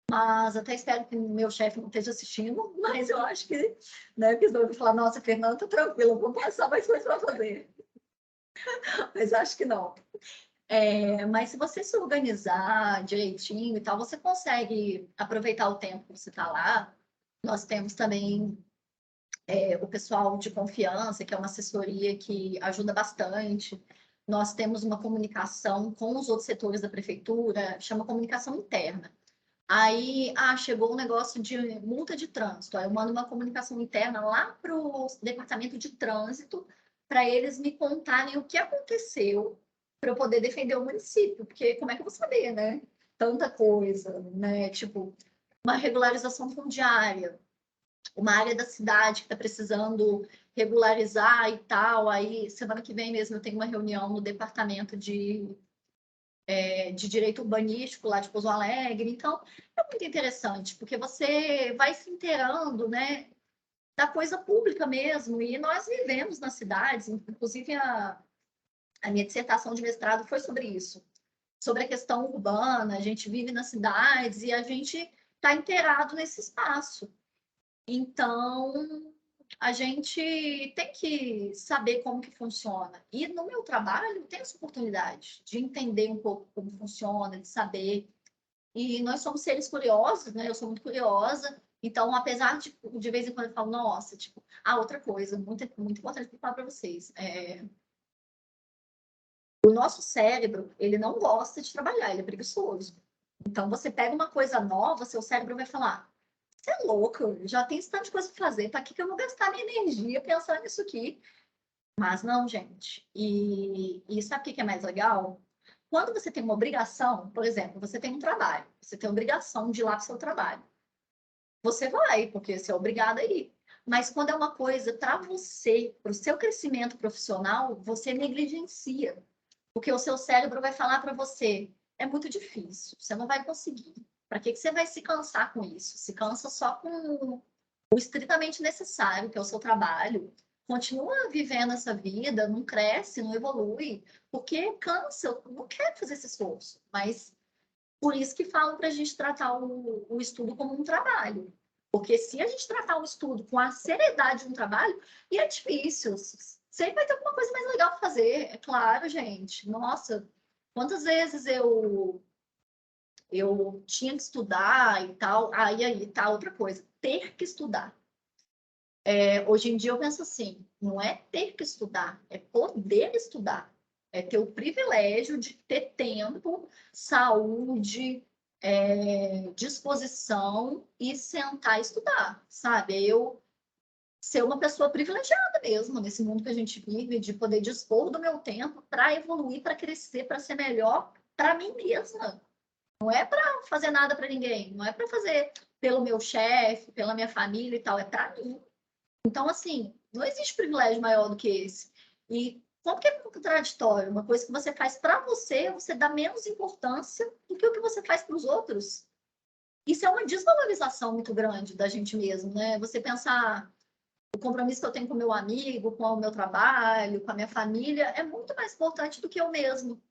mas até espero que o meu chefe não esteja assistindo, mas eu acho que, né, porque senão eu vou falar, nossa, Fernanda, tá tranquila, vou passar mais coisas para fazer. Mas acho que não. Mas se você se organizar direitinho e tal, você consegue aproveitar o tempo que você está lá. Nós temos também o pessoal de confiança, que é uma assessoria que ajuda bastante. Nós temos uma comunicação com os outros setores da prefeitura, chama comunicação interna. Aí, chegou um negócio de multa de trânsito. Aí eu mando uma comunicação interna lá para o departamento de trânsito para eles me contarem o que aconteceu para eu poder defender o município, porque como é que eu vou saber, né? Tanta coisa, né? Tipo, uma regularização fundiária, uma área da cidade que está precisando regularizar e tal. Aí, semana que vem mesmo, eu tenho uma reunião no departamento de de direito urbanístico lá de Pouso Alegre. Então, é muito interessante, porque você vai se inteirando, né, da coisa pública mesmo. E nós vivemos nas cidades, inclusive a minha dissertação de mestrado foi sobre isso, sobre a questão urbana. A gente vive nas cidades e a gente está inteirado nesse espaço. Então, a gente tem que saber como que funciona. E no meu trabalho, tem essa oportunidade de entender um pouco como funciona, de saber. E nós somos seres curiosos, né? Eu sou muito curiosa. Então, apesar de vez em quando eu falo, nossa, tipo, outra coisa muito, muito importante para falar para vocês. O nosso cérebro, ele não gosta de trabalhar, ele é preguiçoso. Então, você pega uma coisa nova, seu cérebro vai falar, você é louco, já tem esse tanto de coisa para fazer, para que eu vou gastar minha energia pensando nisso aqui? Mas não, gente. E sabe o que é mais legal? Quando você tem uma obrigação, por exemplo, você tem um trabalho, você tem a obrigação de ir lá para o seu trabalho. Você vai, porque você é obrigada a ir. Mas quando é uma coisa para você, para o seu crescimento profissional, você negligencia. Porque o seu cérebro vai falar para você, é muito difícil, você não vai conseguir. Para que você vai se cansar com isso? Se cansa só com o estritamente necessário, que é o seu trabalho. Continua vivendo essa vida, não cresce, não evolui, porque cansa, não quer fazer esse esforço. Mas por isso que falam para a gente tratar o estudo como um trabalho. Porque se a gente tratar o estudo com a seriedade de um trabalho, e é difícil, sempre vai ter alguma coisa mais legal para fazer, é claro, gente. Nossa, quantas vezes eu tinha que estudar e tal, aí tá outra coisa, ter que estudar. Hoje em dia eu penso assim, não é ter que estudar, é poder estudar. É ter o privilégio de ter tempo, saúde, disposição e sentar e estudar, sabe? Eu ser uma pessoa privilegiada mesmo nesse mundo que a gente vive, de poder dispor do meu tempo para evoluir, para crescer, para ser melhor para mim mesma. Não é para fazer nada para ninguém, não é para fazer pelo meu chefe, pela minha família e tal, é para mim. Então, assim, não existe privilégio maior do que esse. E como que é contraditório? Uma coisa que você faz para você, você dá menos importância do que o que você faz para os outros. Isso é uma desvalorização muito grande da gente mesmo, né? Você pensar o compromisso que eu tenho com o meu amigo, com o meu trabalho, com a minha família, é muito mais importante do que eu mesmo.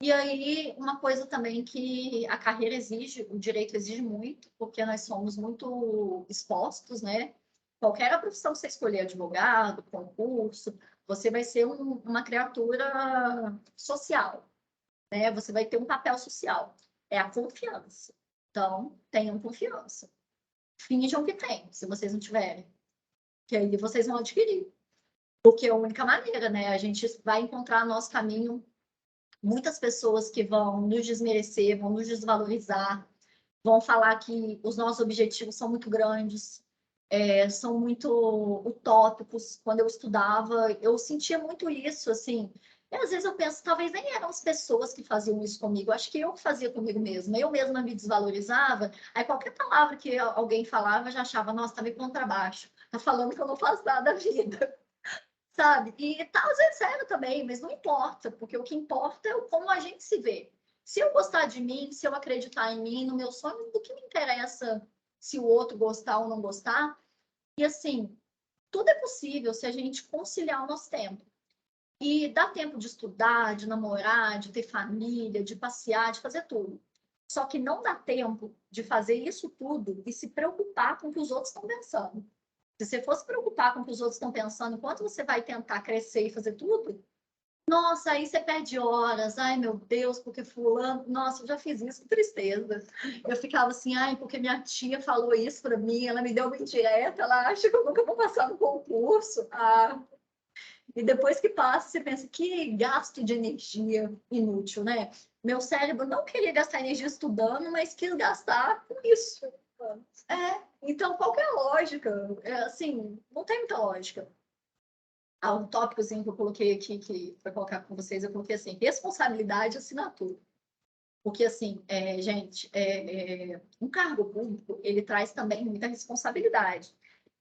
E aí, uma coisa também que a carreira exige, o direito exige muito, porque nós somos muito expostos, né? Qualquer profissão que você escolher, advogado, concurso, você vai ser uma criatura social, né? Você vai ter um papel social. É a confiança. Então, tenham confiança. Finjam que tem, se vocês não tiverem. Que aí vocês vão adquirir. Porque é a única maneira, né? A gente vai encontrar nosso caminho. Muitas pessoas que vão nos desmerecer, vão nos desvalorizar, vão falar que os nossos objetivos são muito grandes, são muito utópicos. Quando eu estudava, eu sentia muito isso, assim. E às vezes eu penso, talvez nem eram as pessoas que faziam isso comigo, acho que eu fazia comigo mesma. Eu mesma me desvalorizava, aí qualquer palavra que alguém falava, eu já achava, nossa, tá me pondo para baixo, tá falando que eu não faço nada da vida. Sabe? E tá, às vezes sério também, mas não importa, porque o que importa é como a gente se vê. Se eu gostar de mim, se eu acreditar em mim, no meu sonho, do que me interessa se o outro gostar ou não gostar. E assim, tudo é possível se a gente conciliar o nosso tempo. E dá tempo de estudar, de namorar, de ter família, de passear, de fazer tudo. Só que não dá tempo de fazer isso tudo e se preocupar com o que os outros estão pensando. Se você fosse preocupar com o que os outros estão pensando, enquanto você vai tentar crescer e fazer tudo, nossa, aí você perde horas. Ai, meu Deus, porque fulano... Nossa, eu já fiz isso, que tristeza. Eu ficava assim, ai, porque minha tia falou isso para mim, ela me deu uma indireta, ela acha que eu nunca vou passar no concurso. E depois que passa, você pensa, que gasto de energia inútil, né? Meu cérebro não queria gastar energia estudando, mas quis gastar com isso. Então, qual que é a lógica? Assim, não tem muita lógica. Um tópicozinho que eu coloquei aqui, que para colocar com vocês, eu coloquei assim, responsabilidade e assinatura. Porque, assim, gente, um cargo público, ele traz também muita responsabilidade.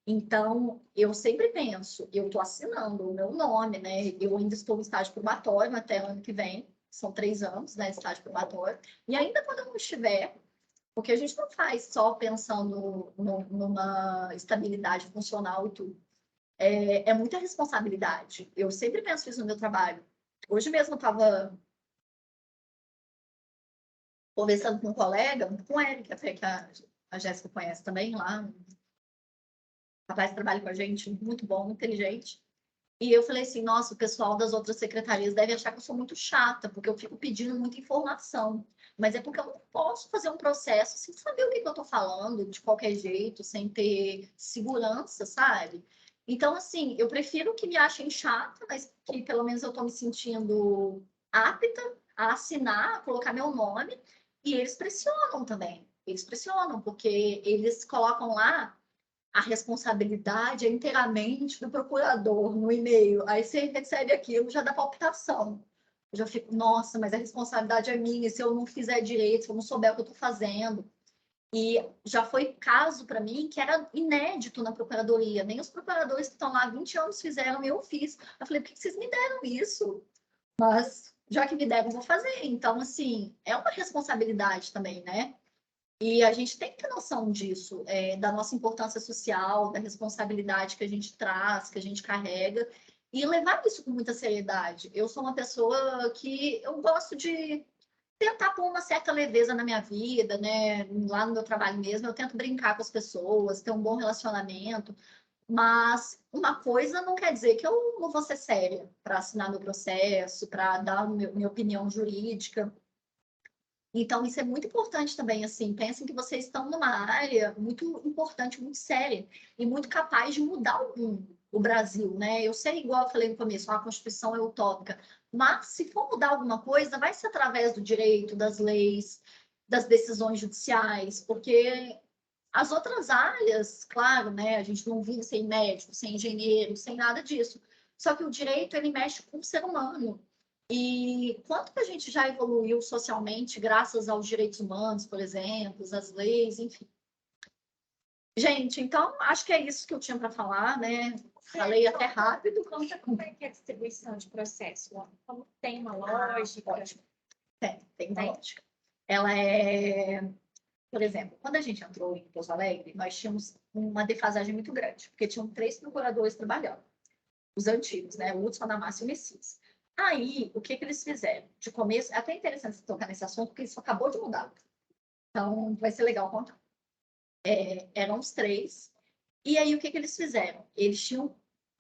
Então, eu sempre penso, eu estou assinando o meu nome, né? Eu ainda estou no estágio probatório até o ano que vem. são 3 anos, né, estágio probatório, e ainda quando eu não estiver, porque a gente não faz só pensando numa estabilidade funcional e tudo. É muita responsabilidade. Eu sempre penso isso no meu trabalho. Hoje mesmo eu estava conversando com um colega, com o Eric, até que a Jéssica conhece também lá, um rapaz que trabalha com a gente, muito bom, muito inteligente. E eu falei assim, nossa, o pessoal das outras secretarias deve achar que eu sou muito chata, porque eu fico pedindo muita informação. Mas é porque eu não posso fazer um processo sem saber o que eu estou falando, de qualquer jeito, sem ter segurança, sabe? Então, assim, eu prefiro que me achem chata, mas que pelo menos eu estou me sentindo apta a assinar, a colocar meu nome, e eles pressionam também. Eles pressionam, porque eles colocam lá a responsabilidade é inteiramente do procurador no e-mail. Aí você recebe aquilo, já dá palpitação. Eu já fico, nossa, mas a responsabilidade é minha, se eu não fizer direito, se eu não souber o que eu estou fazendo. E já foi caso para mim que era inédito na procuradoria. Nem os procuradores que estão lá há 20 anos fizeram, eu fiz. Eu falei, por que vocês me deram isso? Mas já que me deram, vou fazer. Então, assim, é uma responsabilidade também, né? E a gente tem que ter noção disso, da nossa importância social, da responsabilidade que a gente traz, que a gente carrega, e levar isso com muita seriedade. Eu sou uma pessoa que eu gosto de tentar pôr uma certa leveza na minha vida, né? Lá no meu trabalho mesmo, eu tento brincar com as pessoas, ter um bom relacionamento, mas uma coisa não quer dizer que eu não vou ser séria para assinar meu processo, para dar minha opinião jurídica. Então, isso é muito importante também, assim, pensem que vocês estão numa área muito importante, muito séria, e muito capaz de mudar o mundo, o Brasil, né? Eu sei, igual eu falei no começo, a Constituição é utópica, mas se for mudar alguma coisa, vai ser através do direito, das leis, das decisões judiciais, porque as outras áreas, claro, né? A gente não vive sem médico, sem engenheiro, sem nada disso. Só que o direito, ele mexe com o ser humano. E quanto que a gente já evoluiu socialmente graças aos direitos humanos, por exemplo, às leis, enfim. Gente, então acho que é isso que eu tinha para falar, né? Falei até rápido. Conta como é que é a distribuição de processo? Como tem uma lógica? Ótimo. Tem uma lógica. Ela é, por exemplo, quando a gente entrou em Pouso Alegre, nós tínhamos uma defasagem muito grande, porque tinham 3 procuradores trabalhando, os antigos, né? O Hudson, Damasio e o Messias. Aí, o que eles fizeram? De começo, é até interessante você tocar nesse assunto, porque isso acabou de mudar. Então, vai ser legal contar. Eram os 3. E aí, o que eles fizeram? Eles tinham,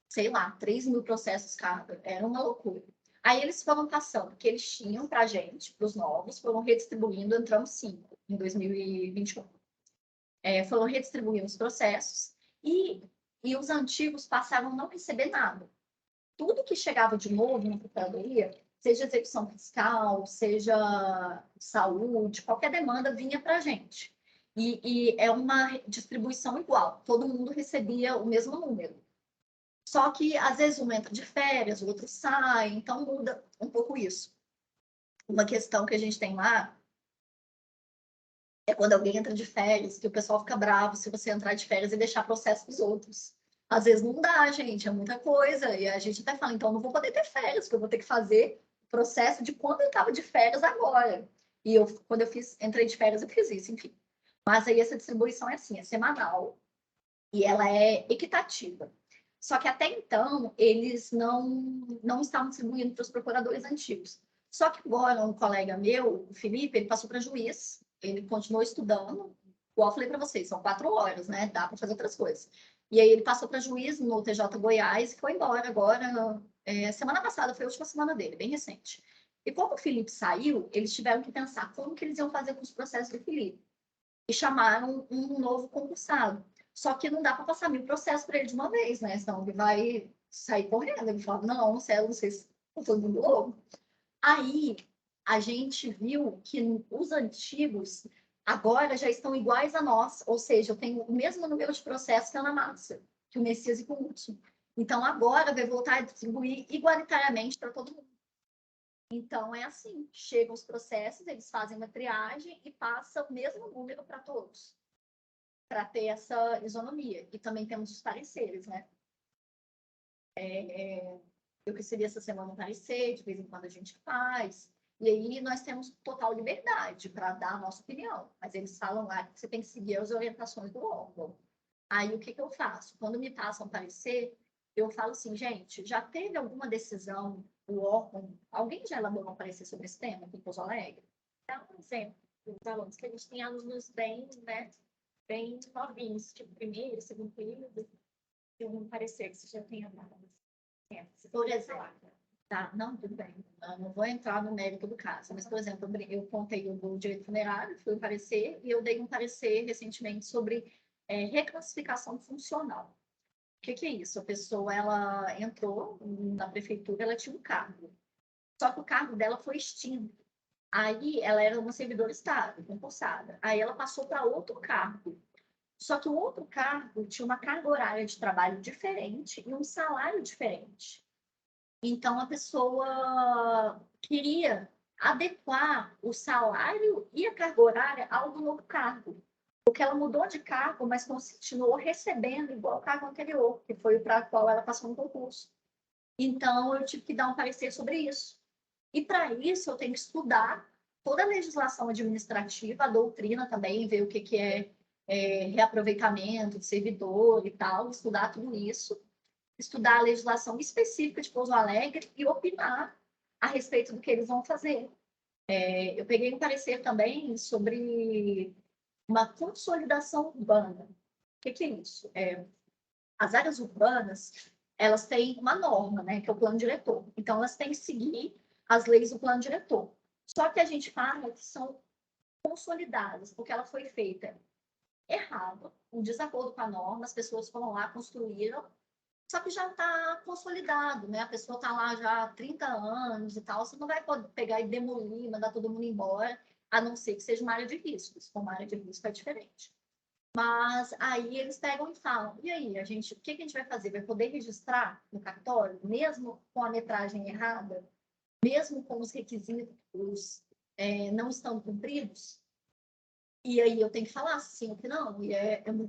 sei lá, 3 mil processos cada. Era uma loucura. Aí, eles foram passando, o que eles tinham para a gente, para os novos, foram redistribuindo, entramos 5 em 2021. Foram redistribuindo os processos e os antigos passaram a não receber nada. Tudo que chegava de novo na procuradoria, seja execução fiscal, seja saúde, qualquer demanda vinha para a gente. E é uma distribuição igual, todo mundo recebia o mesmo número. Só que, às vezes, um entra de férias, o outro sai, então muda um pouco isso. Uma questão que a gente tem lá é quando alguém entra de férias, que o pessoal fica bravo se você entrar de férias e deixar processo para os outros. Às vezes não dá, gente, é muita coisa. E a gente até fala, então não vou poder ter férias, porque eu vou ter que fazer o processo de quando eu estava de férias agora. E quando eu entrei de férias, eu fiz isso, enfim. Mas aí essa distribuição é assim, é semanal e ela é equitativa. Só que até então, eles não estavam distribuindo para os procuradores antigos. Só que agora, um colega meu, o Felipe, ele passou para juiz, ele continuou estudando, igual eu falei para vocês, são 4 horas, né? Dá para fazer outras coisas. E aí ele passou para juiz no TJ Goiás e foi embora agora. Semana passada foi a última semana dele, bem recente. E como o Felipe saiu, eles tiveram que pensar como que eles iam fazer com os processos do Felipe. E chamaram um novo concursado. Só que não dá para passar 1000 processos para ele de uma vez, né? Senão ele vai sair correndo. Ele fala, não, Célio, vocês estão todo mundo louco. Aí a gente viu que os antigos agora já estão iguais a nós, ou seja, eu tenho o mesmo número de processos que a Ana Márcia, que o Messias e com o Hudson. Então agora vai voltar a distribuir igualitariamente para todo mundo. Então é assim, chegam os processos, eles fazem uma triagem e passa o mesmo número para todos, para ter essa isonomia. E também temos os pareceres, né? Eu recebi essa semana um parecer, de vez em quando a gente faz. E aí nós temos total liberdade para dar a nossa opinião, mas eles falam lá que você tem que seguir as orientações do órgão. Aí o que eu faço? Quando me passam parecer, eu falo assim, gente, já teve alguma decisão do órgão? Alguém já elaborou um parecer sobre esse tema aqui em Pouso Alegre? Dá um exemplo dos alunos, que a gente tem alunos bem, né, bem novinhos, tipo primeiro, segundo período, e um parecer que você já tenha dado. Por exemplo, tá? Não, tudo bem. Eu não vou entrar no mérito do caso, mas, por exemplo, eu contei o do direito funerário, fui um parecer, e eu dei um parecer recentemente sobre reclassificação funcional. O que é isso? A pessoa, ela entrou na prefeitura, ela tinha um cargo, só que o cargo dela foi extinto. Aí, ela era uma servidora estável, concursada. Aí, ela passou para outro cargo. Só que o outro cargo tinha uma carga horária de trabalho diferente e um salário diferente. Então, a pessoa queria adequar o salário e a carga horária ao do novo cargo. Porque ela mudou de cargo, mas continuou recebendo igual ao cargo anterior, que foi para o qual ela passou no concurso. Então, eu tive que dar um parecer sobre isso. E, para isso, eu tenho que estudar toda a legislação administrativa, a doutrina também, ver o que é reaproveitamento de servidor e tal, estudar tudo isso, estudar a legislação específica de Pouso Alegre e opinar a respeito do que eles vão fazer. Eu peguei um parecer também sobre uma consolidação urbana. O que é isso? As áreas urbanas, elas têm uma norma, né, que é o plano diretor. Então, elas têm que seguir as leis do plano diretor. Só que a gente fala que são consolidadas, porque ela foi feita errado, em desacordo com a norma, as pessoas foram lá, construíram, só que já está consolidado, né? A pessoa está lá já há 30 anos e tal, você não vai poder pegar e demolir, mandar todo mundo embora, a não ser que seja uma área de risco. Se for uma área de risco, é diferente. Mas aí eles pegam e falam, e aí, o que a gente vai fazer? Vai poder registrar no cartório, mesmo com a metragem errada? Mesmo com os requisitos não estão cumpridos? E aí eu tenho que falar sim ou que não, e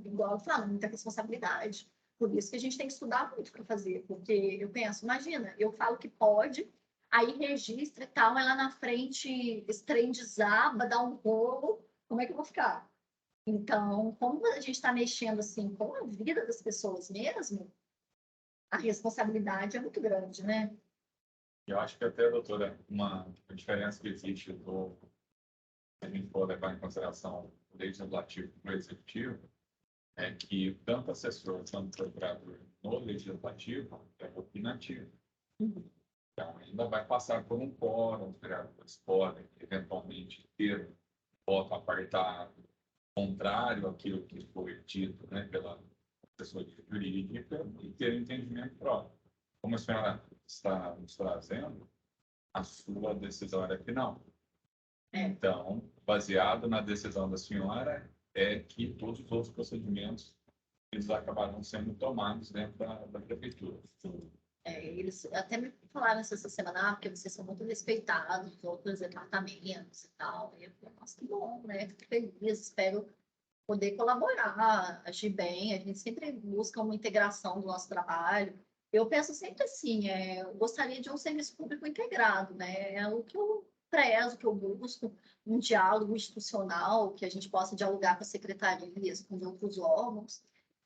igual eu falo, muita responsabilidade. Por isso que a gente tem que estudar muito para fazer, porque eu penso, imagina, eu falo que pode, aí registra e tal, mas lá na frente esse trem desaba, dá um rolo, como é que eu vou ficar? Então, como a gente está mexendo assim com a vida das pessoas mesmo, a responsabilidade é muito grande, né? Eu acho que até, doutora, uma diferença que existe se a gente for levar em consideração o legislativo para o executivo, é que tanto assessor quanto procurador no legislativo é opinativo. Então, ainda vai passar por um quórum, os vereadores podem, eventualmente, ter voto apartado, contrário àquilo que foi dito, né, pela assessoria jurídica, e ter entendimento próprio. Como a senhora está nos trazendo, a sua decisão era final. Então, baseado na decisão da senhora, é que todos os outros procedimentos eles acabaram sendo tomados dentro da prefeitura. Sim. Eles até me falaram essa semana, porque vocês são muito respeitados nos outros departamentos e tal. E eu falei, nossa, que bom, né? Fico feliz, espero poder colaborar, agir bem. A gente sempre busca uma integração do nosso trabalho. Eu penso sempre assim, eu gostaria de um serviço público integrado, né? É o que eu prezo, que eu busco, um diálogo institucional, que a gente possa dialogar com as secretarias, com os outros órgãos,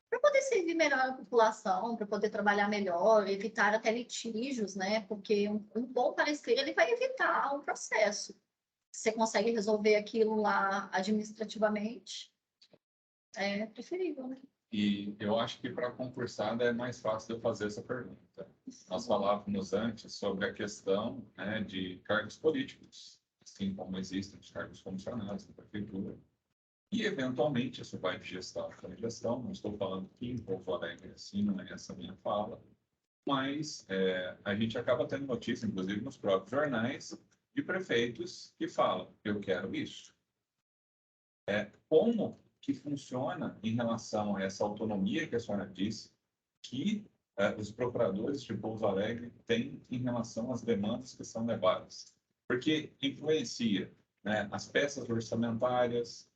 para poder servir melhor a população, para poder trabalhar melhor, evitar até litígios, né? Porque um bom parecer ele vai evitar um processo. Você consegue resolver aquilo lá administrativamente, é preferível, né? E eu acho que para concursada é mais fácil eu fazer essa pergunta. Nós falávamos antes sobre a questão, né, de cargos políticos, assim como existem os cargos comissionados na prefeitura. E, eventualmente, isso vai de gestão para gestão. Não estou falando que em Pouso Alegre assim, não é essa a minha fala. Mas a gente acaba tendo notícia, inclusive nos próprios jornais, de prefeitos que falam, eu quero isso. Como que funciona em relação a essa autonomia que a senhora disse, que os procuradores de Pouso Alegre têm em relação às demandas que são levadas? Porque influencia, né, as peças orçamentárias,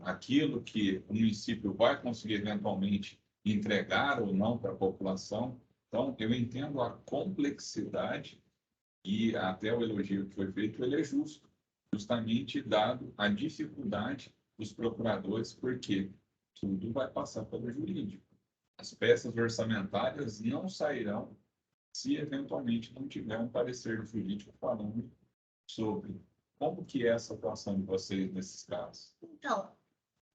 aquilo que o município vai conseguir eventualmente entregar ou não para a população. Então, eu entendo a complexidade E até o elogio que foi feito, ele é justo, justamente dado a dificuldade dos procuradores, porque tudo vai passar pelo jurídico. As peças orçamentárias não sairão se eventualmente não tiver um parecer jurídico falando sobre como que é essa atuação de vocês nesses casos. Então,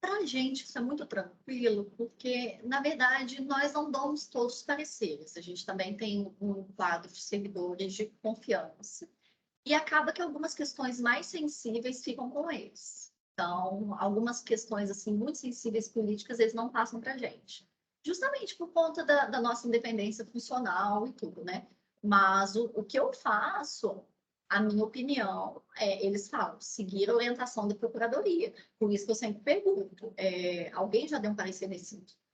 para a gente isso é muito tranquilo, porque, na verdade, nós não damos todos os pareceres. A gente também tem um quadro de servidores de confiança. E acaba que algumas questões mais sensíveis ficam com eles. Então, algumas questões assim muito sensíveis políticas, eles não passam para a gente. Justamente por conta da nossa independência funcional e tudo, né? Mas o que eu faço, a minha opinião, eles falam, seguir a orientação da Procuradoria. Por isso que eu sempre pergunto, alguém já deu um parecer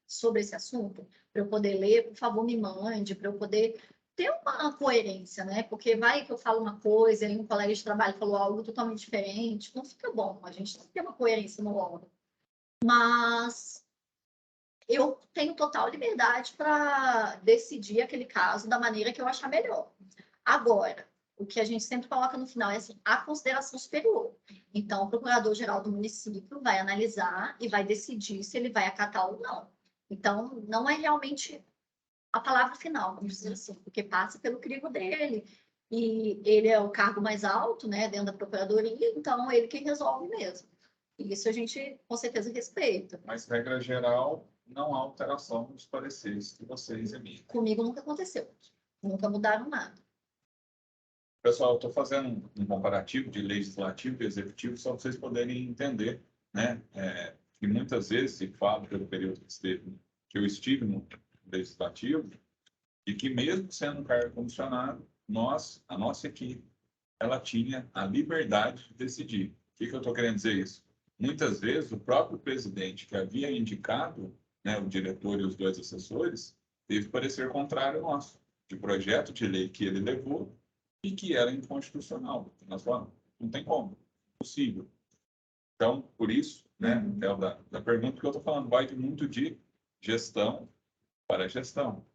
sobre esse assunto? Para eu poder ler, por favor, me mande, para eu poder ter uma coerência, né? Porque vai que eu falo uma coisa e um colega de trabalho falou algo totalmente diferente, não fica bom. A gente tem que ter uma coerência no órgão. Mas eu tenho total liberdade para decidir aquele caso da maneira que eu achar melhor. Agora, o que a gente sempre coloca no final é assim, a consideração superior. Então, o procurador-geral do município vai analisar e vai decidir se ele vai acatar ou não. Então, não é realmente a palavra final, vamos dizer assim, porque passa pelo crivo dele. E ele é o cargo mais alto, né, dentro da procuradoria, então é ele quem resolve mesmo. E isso a gente, com certeza, respeita. Mas, regra geral, não há alteração nos pareceres que vocês emitem. Comigo nunca aconteceu. Nunca mudaram nada. Pessoal, eu estou fazendo um comparativo de legislativo e executivo só para vocês poderem entender, né? Que muitas vezes se fala pelo período que eu estive no legislativo, e que mesmo sendo um cargo comissionado, a nossa equipe, ela tinha a liberdade de decidir. O que eu estou querendo dizer isso? Muitas vezes o próprio presidente que havia indicado, né, o diretor e os dois assessores, teve parecer contrário ao nosso, de projeto de lei que ele levou e que era inconstitucional. Nós falamos, não tem como, impossível. Então, por isso, né, da pergunta que eu estou falando, vai muito de gestão para gestão.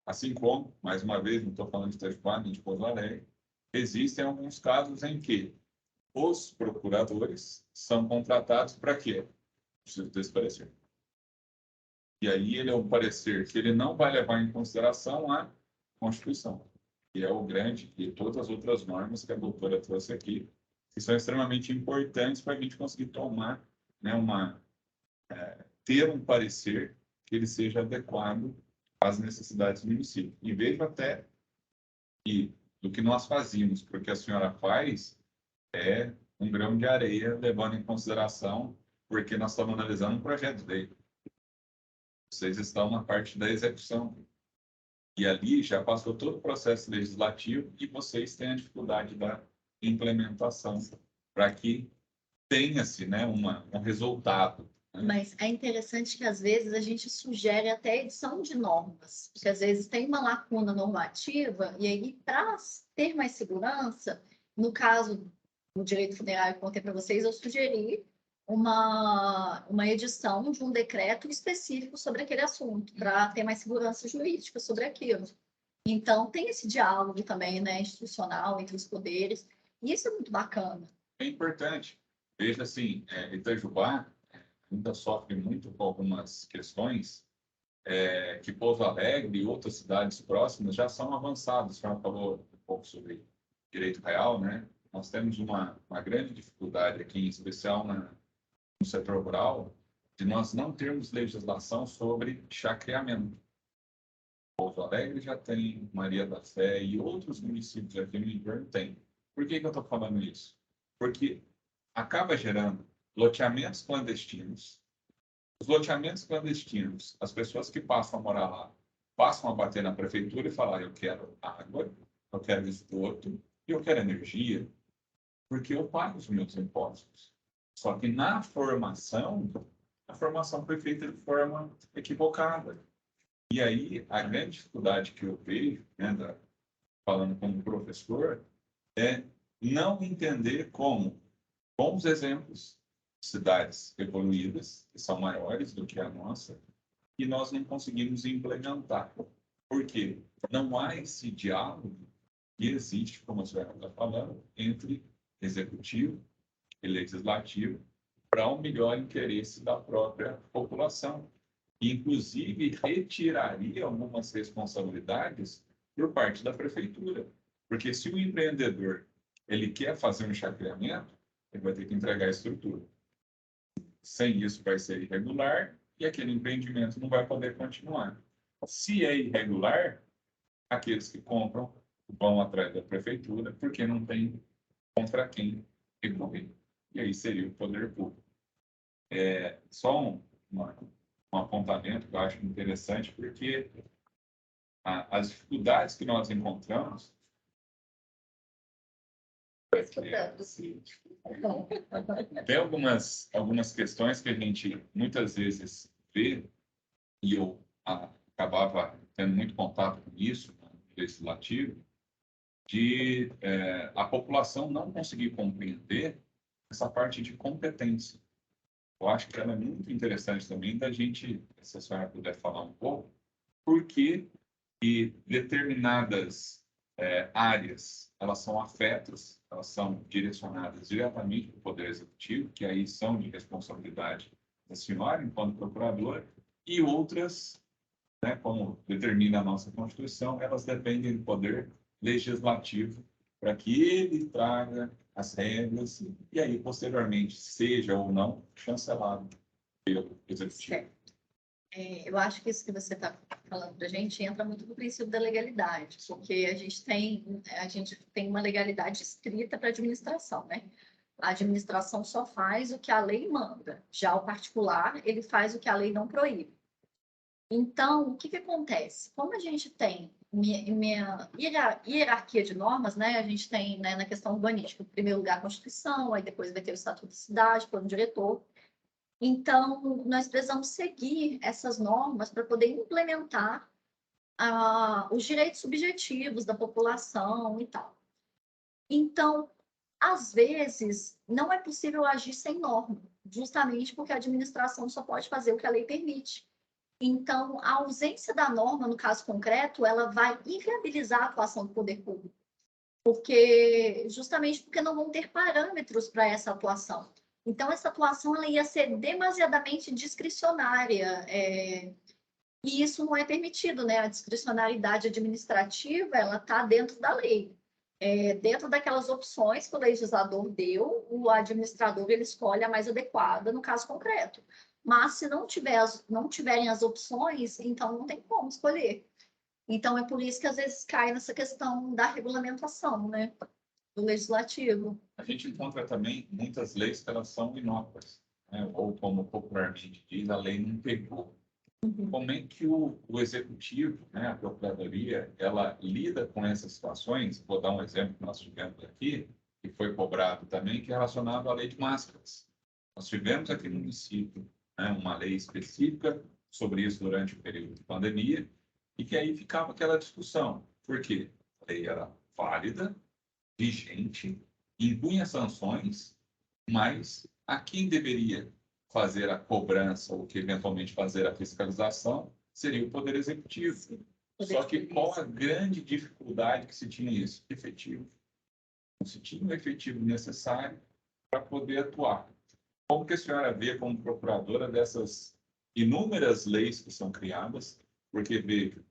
Assim como, mais uma vez, não estou falando de Itajubá nem de Pouso Alegre, existem alguns casos em que os procuradores são contratados para quê? Preciso desse parecer. E aí ele é um parecer que ele não vai levar em consideração a Constituição, que é o grande, e todas as outras normas que a doutora trouxe aqui, que são extremamente importantes para a gente conseguir tomar, né, ter um parecer que ele seja adequado às necessidades do município. E vejo até que do que nós fazíamos, porque a senhora faz é um grão de areia, levando em consideração, porque nós estamos analisando um projeto de lei. Vocês estão na parte da execução. E ali já passou todo o processo legislativo e vocês têm a dificuldade da implementação para que tenha-se, né, um resultado. Né? Mas é interessante que, às vezes, a gente sugere até edição de normas, porque, às vezes, tem uma lacuna normativa, e aí, para ter mais segurança, no caso do direito funerário que eu contei para vocês, eu sugeri uma edição de um decreto específico sobre aquele assunto, para ter mais segurança jurídica sobre aquilo. Então, tem esse diálogo também, né, institucional entre os poderes, e isso é muito bacana. É importante. Veja assim, Itajubá ainda sofre muito com algumas questões que Pouso Alegre e outras cidades próximas já são avançadas. A senhora falou um pouco sobre direito real, né? Nós temos uma grande dificuldade aqui, em especial no setor rural, de nós não termos legislação sobre chacreamento. Pouso Alegre já tem, Maria da Fé e outros municípios aqui no entorno têm. Por que eu estou falando isso? Porque acaba gerando loteamentos clandestinos. Os loteamentos clandestinos, as pessoas que passam a morar lá, passam a bater na prefeitura e falar: eu quero água, eu quero esgoto e eu quero energia, porque eu pago os meus impostos. Só que na formação, a formação foi feita de forma equivocada. E aí, a grande dificuldade que eu vejo, né, falando como professor, é não entender como bons exemplos, cidades evoluídas, que são maiores do que a nossa, e nós não conseguimos implementar. Por quê? Não há esse diálogo que existe, como a senhora está falando, entre executivo e legislativo para o melhor interesse da própria população. Inclusive, retiraria algumas responsabilidades por parte da prefeitura. Porque se o empreendedor ele quer fazer um chacreamento, ele vai ter que entregar a estrutura. Sem isso, vai ser irregular e aquele empreendimento não vai poder continuar. Se é irregular, aqueles que compram vão atrás da prefeitura, porque não tem contra quem recorrer. E aí seria o poder público. Só um apontamento que eu acho interessante, porque as dificuldades que nós encontramos tem algumas questões que a gente muitas vezes vê, e eu acabava tendo muito contato com isso no legislativo, de a população não conseguir compreender essa parte de competência. Eu acho que ela é muito interessante também da gente, se a senhora puder falar um pouco, por que determinadas áreas, elas são afetas, elas são direcionadas diretamente para o Poder Executivo, que aí são de responsabilidade da senhora, enquanto procuradora, e outras, né, como determina a nossa Constituição, elas dependem do Poder Legislativo para que ele traga as regras e aí, posteriormente, seja ou não cancelado pelo Executivo. Certo. Eu acho que isso que você está falando para a gente entra muito no princípio da legalidade, porque a gente tem uma legalidade estrita para a administração, né? A administração só faz o que a lei manda. Já o particular, ele faz o que a lei não proíbe. Então, o que acontece? Como a gente tem minha hierarquia de normas, né? A gente tem, né, na questão urbanística, em primeiro lugar, a Constituição, aí depois vai ter o Estatuto da Cidade, plano diretor. Então, nós precisamos seguir essas normas para poder implementar os direitos subjetivos da população e tal. Então, às vezes, não é possível agir sem norma, justamente porque a administração só pode fazer o que a lei permite. Então, a ausência da norma, no caso concreto, ela vai inviabilizar a atuação do poder público, justamente porque não vão ter parâmetros para essa atuação. Então, essa atuação ela ia ser demasiadamente discricionária, e isso não é permitido, né? A discricionariedade administrativa, ela está dentro da lei. Dentro daquelas opções que o legislador deu, o administrador ele escolhe a mais adequada no caso concreto. Mas se não tiverem as opções, então não tem como escolher. Então, é por isso que às vezes cai nessa questão da regulamentação, né? Do legislativo. A gente encontra também muitas leis que elas são inócuas, né? Ou como popularmente diz, a lei não pegou. Como é que o executivo, né, a procuradoria, ela lida com essas situações? Vou dar um exemplo que nós tivemos aqui, que foi cobrado também, que é relacionado à lei de máscaras. Nós tivemos aqui no município, né, uma lei específica sobre isso durante o período de pandemia, e que aí ficava aquela discussão. Por quê? A lei era válida, vigente, impunha sanções, mas a quem deveria fazer a cobrança ou que eventualmente fazer a fiscalização seria o Poder Executivo. Só que qual a grande dificuldade que se tinha isso? Efetivo. Não se tinha o efetivo necessário para poder atuar. Como que a senhora vê como procuradora dessas inúmeras leis que são criadas? Porque, veja,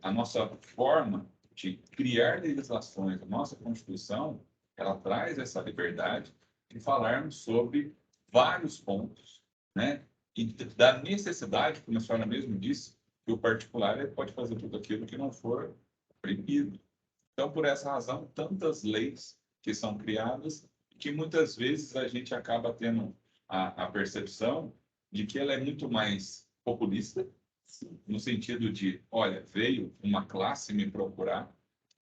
a nossa forma de criar legislações, a nossa Constituição, ela traz essa liberdade de falarmos sobre vários pontos, né? E da necessidade, como a senhora mesmo disse, que o particular ele pode fazer tudo aquilo que não for proibido. Então, por essa razão, tantas leis que são criadas, que muitas vezes a gente acaba tendo a percepção de que ela é muito mais populista, no sentido de, olha, veio uma classe me procurar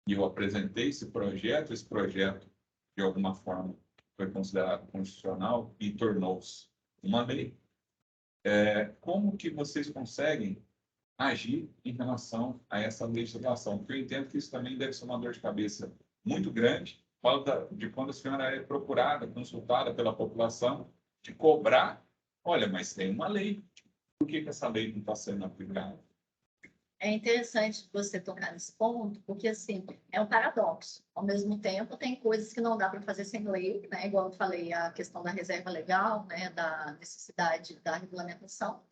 e eu apresentei esse projeto de alguma forma foi considerado constitucional e tornou-se uma lei. Como que vocês conseguem agir em relação a essa legislação? Porque eu entendo que isso também deve ser uma dor de cabeça muito grande, de quando a senhora é procurada, consultada pela população, de cobrar, olha, mas tem uma lei, por que essa lei não está sendo aplicada? É interessante você tocar nesse ponto, porque, assim, é um paradoxo. Ao mesmo tempo, tem coisas que não dá para fazer sem lei, né? Igual eu falei, a questão da reserva legal, né? Da necessidade da regulamentação.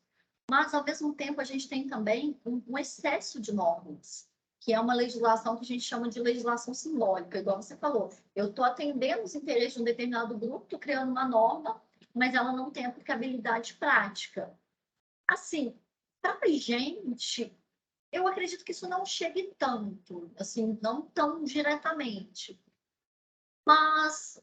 Mas, ao mesmo tempo, a gente tem também um excesso de normas, que é uma legislação que a gente chama de legislação simbólica, igual você falou. Eu estou atendendo os interesses de um determinado grupo, estou criando uma norma, mas ela não tem aplicabilidade prática. Assim, para a gente, eu acredito que isso não chegue tanto, assim, não tão diretamente. Mas,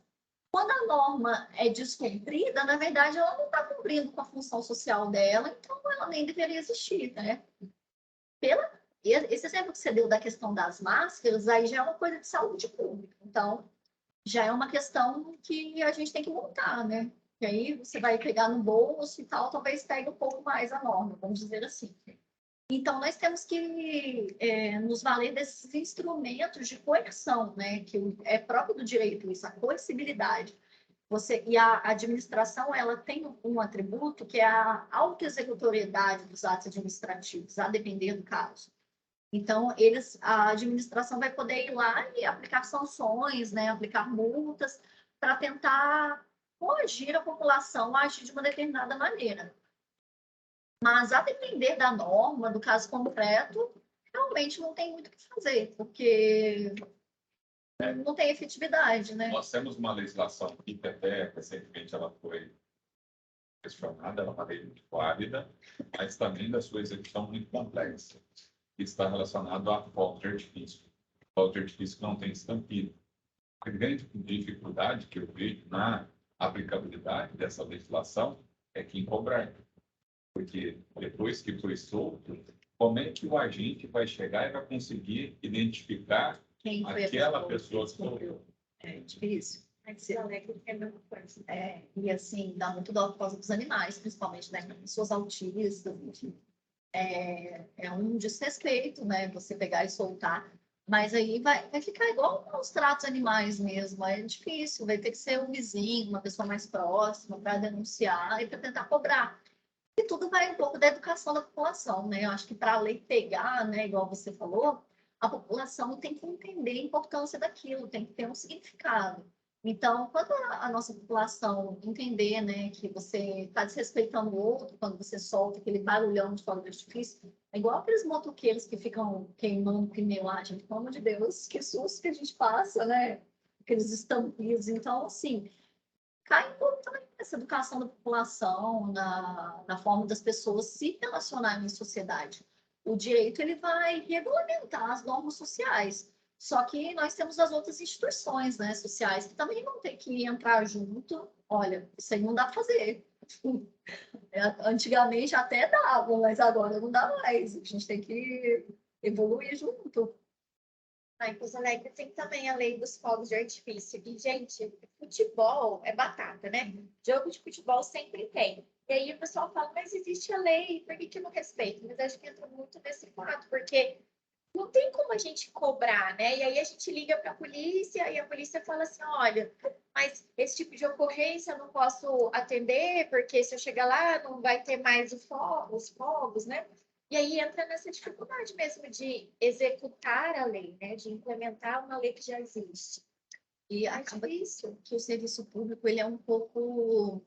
quando a norma é descumprida, na verdade, ela não está cumprindo com a função social dela, então ela nem deveria existir, né? Esse exemplo que você deu da questão das máscaras, aí já é uma coisa de saúde pública. Então, já é uma questão que a gente tem que montar, né? E aí você vai pegar no bolso e tal, talvez pegue um pouco mais a norma, vamos dizer assim. Então, nós temos que nos valer desses instrumentos de coerção, né? Que é próprio do direito isso, a coercibilidade. E a administração, ela tem um atributo que é a autoexecutoriedade dos atos administrativos, a depender do caso. Então, a administração vai poder ir lá e aplicar sanções, né? Aplicar multas, para tentar coagir a população a agir de uma determinada maneira. Mas, a depender da norma, do caso concreto, realmente não tem muito o que fazer, porque não tem efetividade, né? Nós temos uma legislação aqui que até recentemente ela foi questionada, ela é uma lei muito válida, mas também da sua execução muito complexa, que está relacionado a fogos de artifício. Fogos de artifício não tem estampilha. A grande dificuldade que eu vejo na aplicabilidade dessa legislação é quem cobrar. Porque depois que foi solto, como é que o agente vai chegar e vai conseguir identificar Quem foi aquela pessoa que soltou? É difícil. Mas se alega que é a mesma coisa. E assim, dá muito dó por causa dos animais, principalmente, né? Pessoas autistas, enfim. É um desrespeito, né? Você pegar e soltar. Mas aí vai ficar igual aos tratos animais mesmo. É difícil, vai ter que ser um vizinho, uma pessoa mais próxima para denunciar e para tentar cobrar. E tudo vai um pouco da educação da população, né? Eu acho que para a lei pegar, né, igual você falou, a população tem que entender a importância daquilo, tem que ter um significado. Então, quando a nossa população entender, né, que você está desrespeitando o outro, quando você solta aquele barulhão de fogo de artifício, é igual aqueles motoqueiros que ficam queimando pneu lá, gente, pelo amor de Deus, que susto que a gente passa, né? Aqueles estampidos. Então, assim, cai um pouco também nessa educação da população, na forma das pessoas se relacionarem em sociedade. O direito ele vai regulamentar as normas sociais, só que nós temos as outras instituições, né, sociais que também vão ter que entrar junto. Olha, isso aí não dá para fazer. Antigamente até dava, mas agora não dá mais. A gente tem que evoluir junto. Em Pouso Alegre tem também a lei dos fogos de artifício. E, gente, futebol é batata, né? Jogo de futebol sempre tem. E aí o pessoal fala, mas existe a lei, por que eu não respeito? Mas acho que entra muito nesse fato, porque não tem como a gente cobrar, né? E aí a gente liga para a polícia e a polícia fala assim, olha, mas esse tipo de ocorrência eu não posso atender, porque se eu chegar lá não vai ter mais os fogos, né? E aí entra nessa dificuldade mesmo de executar a lei, né? De implementar uma lei que já existe. E acaba isso, que o serviço público ele é um pouco,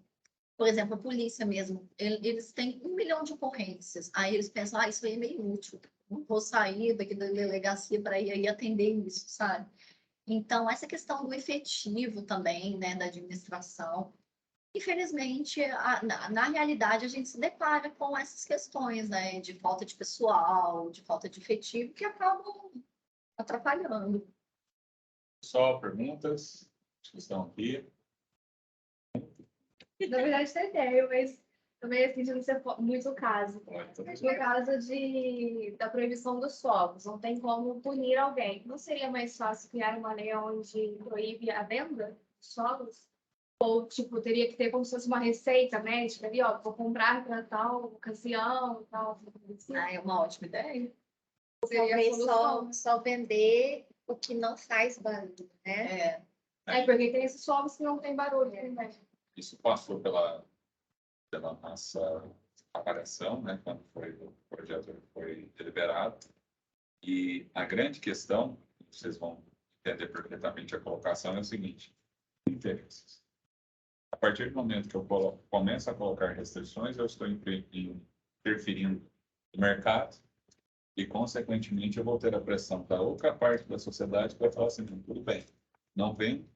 por exemplo, a polícia mesmo, eles têm 1 milhão de ocorrências. Aí eles pensam, isso aí é meio útil, não vou sair daqui da delegacia para ir aí atender isso, sabe? Então, essa questão do efetivo também, né, da administração, infelizmente, na realidade, a gente se depara com essas questões, né, de falta de pessoal, de falta de efetivo, que acabam atrapalhando. Só perguntas que estão aqui. Na verdade, tem ideia, mas também assim, não ser muito o caso. Então, No caso da proibição dos fogos, não tem como punir alguém. Não seria mais fácil criar uma lei onde proíbe a venda dos fogos? Ou, tipo, teria que ter como se fosse uma receita médica ali, ó, vou comprar para tal ocasião, tal. Assim. É uma ótima ideia. Seria a Talvez solução. só vender o que não faz barulho, né? Porque tem esses fogos que não tem barulho, né? isso passou pela nossa avaliação, né, quando o projeto foi deliberado. E a grande questão, vocês vão entender perfeitamente a colocação, é o seguinte: interesses. A partir do momento que eu começo a colocar restrições, eu estou interferindo no mercado e, consequentemente, eu vou ter a pressão da outra parte da sociedade que vai falar assim: tudo bem, não vem,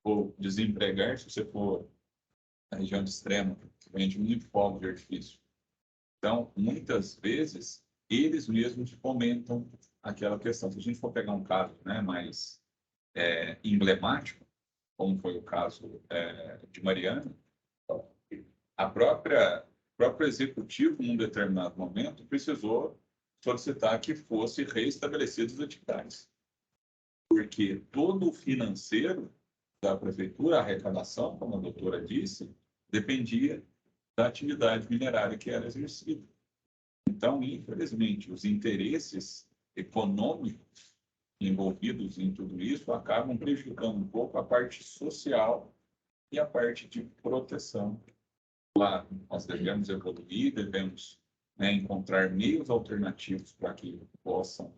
vou desempregar se você for na região de extrema, que vende muito fogo de artifício. Então, muitas vezes, eles mesmos fomentam aquela questão. Se a gente for pegar um caso, né, mais emblemático, como foi o caso de Mariana, o próprio executivo, num determinado momento, precisou solicitar que fosse reestabelecidas as atividades. Porque todo o financeiro da prefeitura, a arrecadação, como a doutora disse, dependia da atividade minerária que era exercida. Então, infelizmente, os interesses econômicos envolvidos em tudo isso acabam prejudicando um pouco a parte social e a parte de proteção. Claro, nós devemos evoluir, devemos encontrar meios alternativos para que possam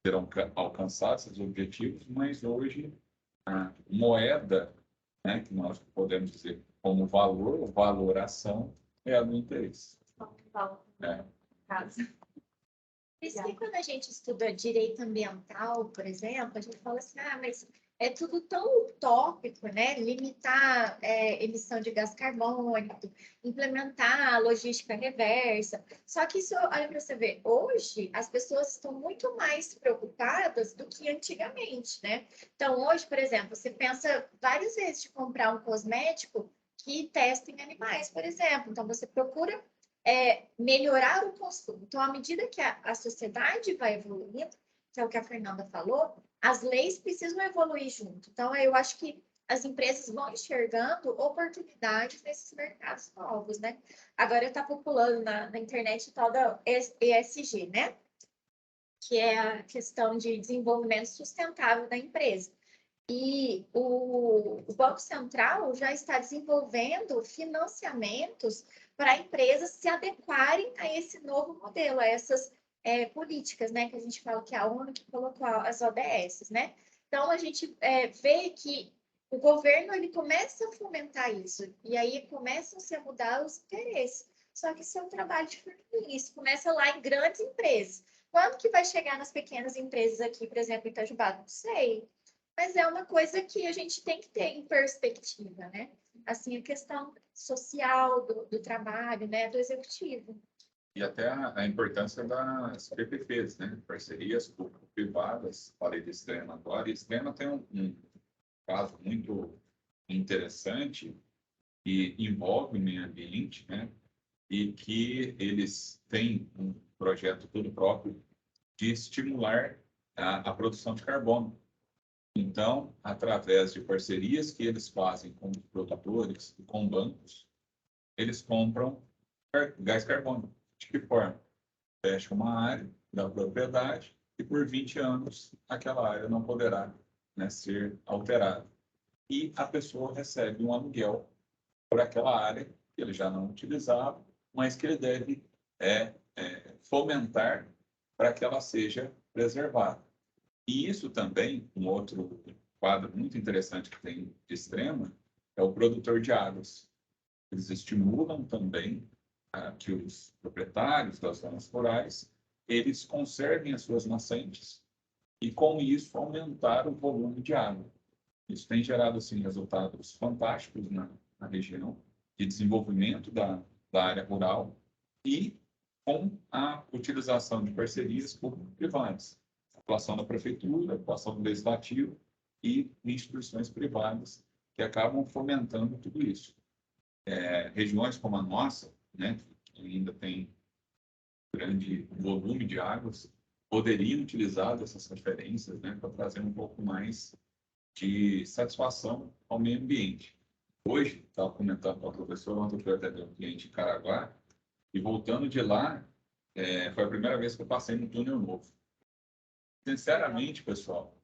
ser alcançados esses objetivos, mas hoje a moeda, que nós podemos dizer como valor, valoração, é a do interesse. Por isso que quando a gente estuda direito ambiental, por exemplo, a gente fala assim, mas é tudo tão utópico, né? Limitar emissão de gás carbônico, implementar a logística reversa. Só que isso, olha para você ver, hoje as pessoas estão muito mais preocupadas do que antigamente, né? Então, hoje, por exemplo, você pensa várias vezes de comprar um cosmético que testa em animais, por exemplo. Então, você procura melhorar o consumo. Então, à medida que a sociedade vai evoluindo, que é o que a Fernanda falou, as leis precisam evoluir junto. Então, eu acho que as empresas vão enxergando oportunidades nesses mercados novos, né? Agora está populando na internet o tal da ESG, né? Que é a questão de desenvolvimento sustentável da empresa. E o Banco Central já está desenvolvendo financiamentos para empresas se adequarem a esse novo modelo, a essas políticas, né? Que a gente fala que é a ONU que colocou as ODS, né? Então, a gente vê que o governo ele começa a fomentar isso, e aí começam-se a mudar os interesses. Só que isso é um trabalho de formiguinha, isso começa lá em grandes empresas. Quando que vai chegar nas pequenas empresas aqui, por exemplo, em Itajubá? Não sei. Mas é uma coisa que a gente tem que ter em perspectiva, né? Assim, a questão social do trabalho, né? Do executivo. E até a importância das PPPs, né? Parcerias público-privadas, falei de Extrema agora, e Extrema tem um caso muito interessante que envolve o meio ambiente, né? E que eles têm um projeto todo próprio de estimular a produção de carbono. Então, através de parcerias que eles fazem com os produtores e com bancos, eles compram gás carbônico. De que forma? Fecha uma área da propriedade e por 20 anos aquela área não poderá ser alterada. E a pessoa recebe um aluguel por aquela área que ele já não utilizava, mas que ele deve fomentar para que ela seja preservada. E isso também, um outro quadro muito interessante que tem de Extrema, é o produtor de águas. Eles estimulam também que os proprietários das zonas rurais, eles conservem as suas nascentes e, com isso, aumentar o volume de água. Isso tem gerado, assim, resultados fantásticos na região de desenvolvimento da área rural e com a utilização de parcerias público-privadas. Atuação da prefeitura, atuação do legislativo e instituições privadas que acabam fomentando tudo isso. Regiões como a nossa, né, que ainda tem grande volume de águas, poderiam utilizar essas referências, né, para trazer um pouco mais de satisfação ao meio ambiente. Hoje, estava comentando com a professora, ontem eu até um cliente em Caraguá, e voltando de lá, foi a primeira vez que eu passei no túnel novo. Sinceramente, pessoal,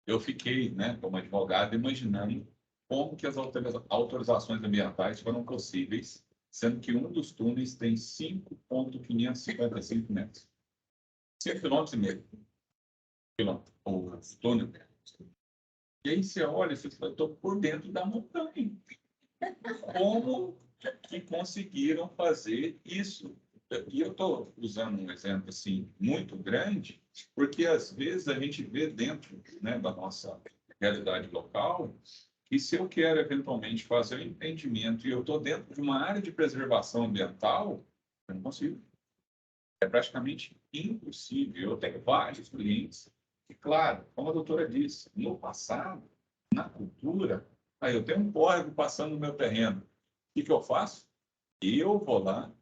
eu fiquei, né, como advogado, imaginando como que as autorizações ambientais foram possíveis, sendo que um dos túneis tem 5,555 metros. 5,5 km. o túnel. E aí você olha e fala, estou por dentro da montanha. Como que conseguiram fazer isso? E eu estou usando um exemplo assim muito grande, porque às vezes a gente vê dentro, né, da nossa realidade local, que se eu quero eventualmente fazer um empreendimento e eu estou dentro de uma área de preservação ambiental, eu não consigo. É praticamente impossível. Eu tenho vários clientes e, claro, como a doutora disse, no passado, na cultura, aí eu tenho um córrego passando no meu terreno. O que eu faço? Eu vou lá,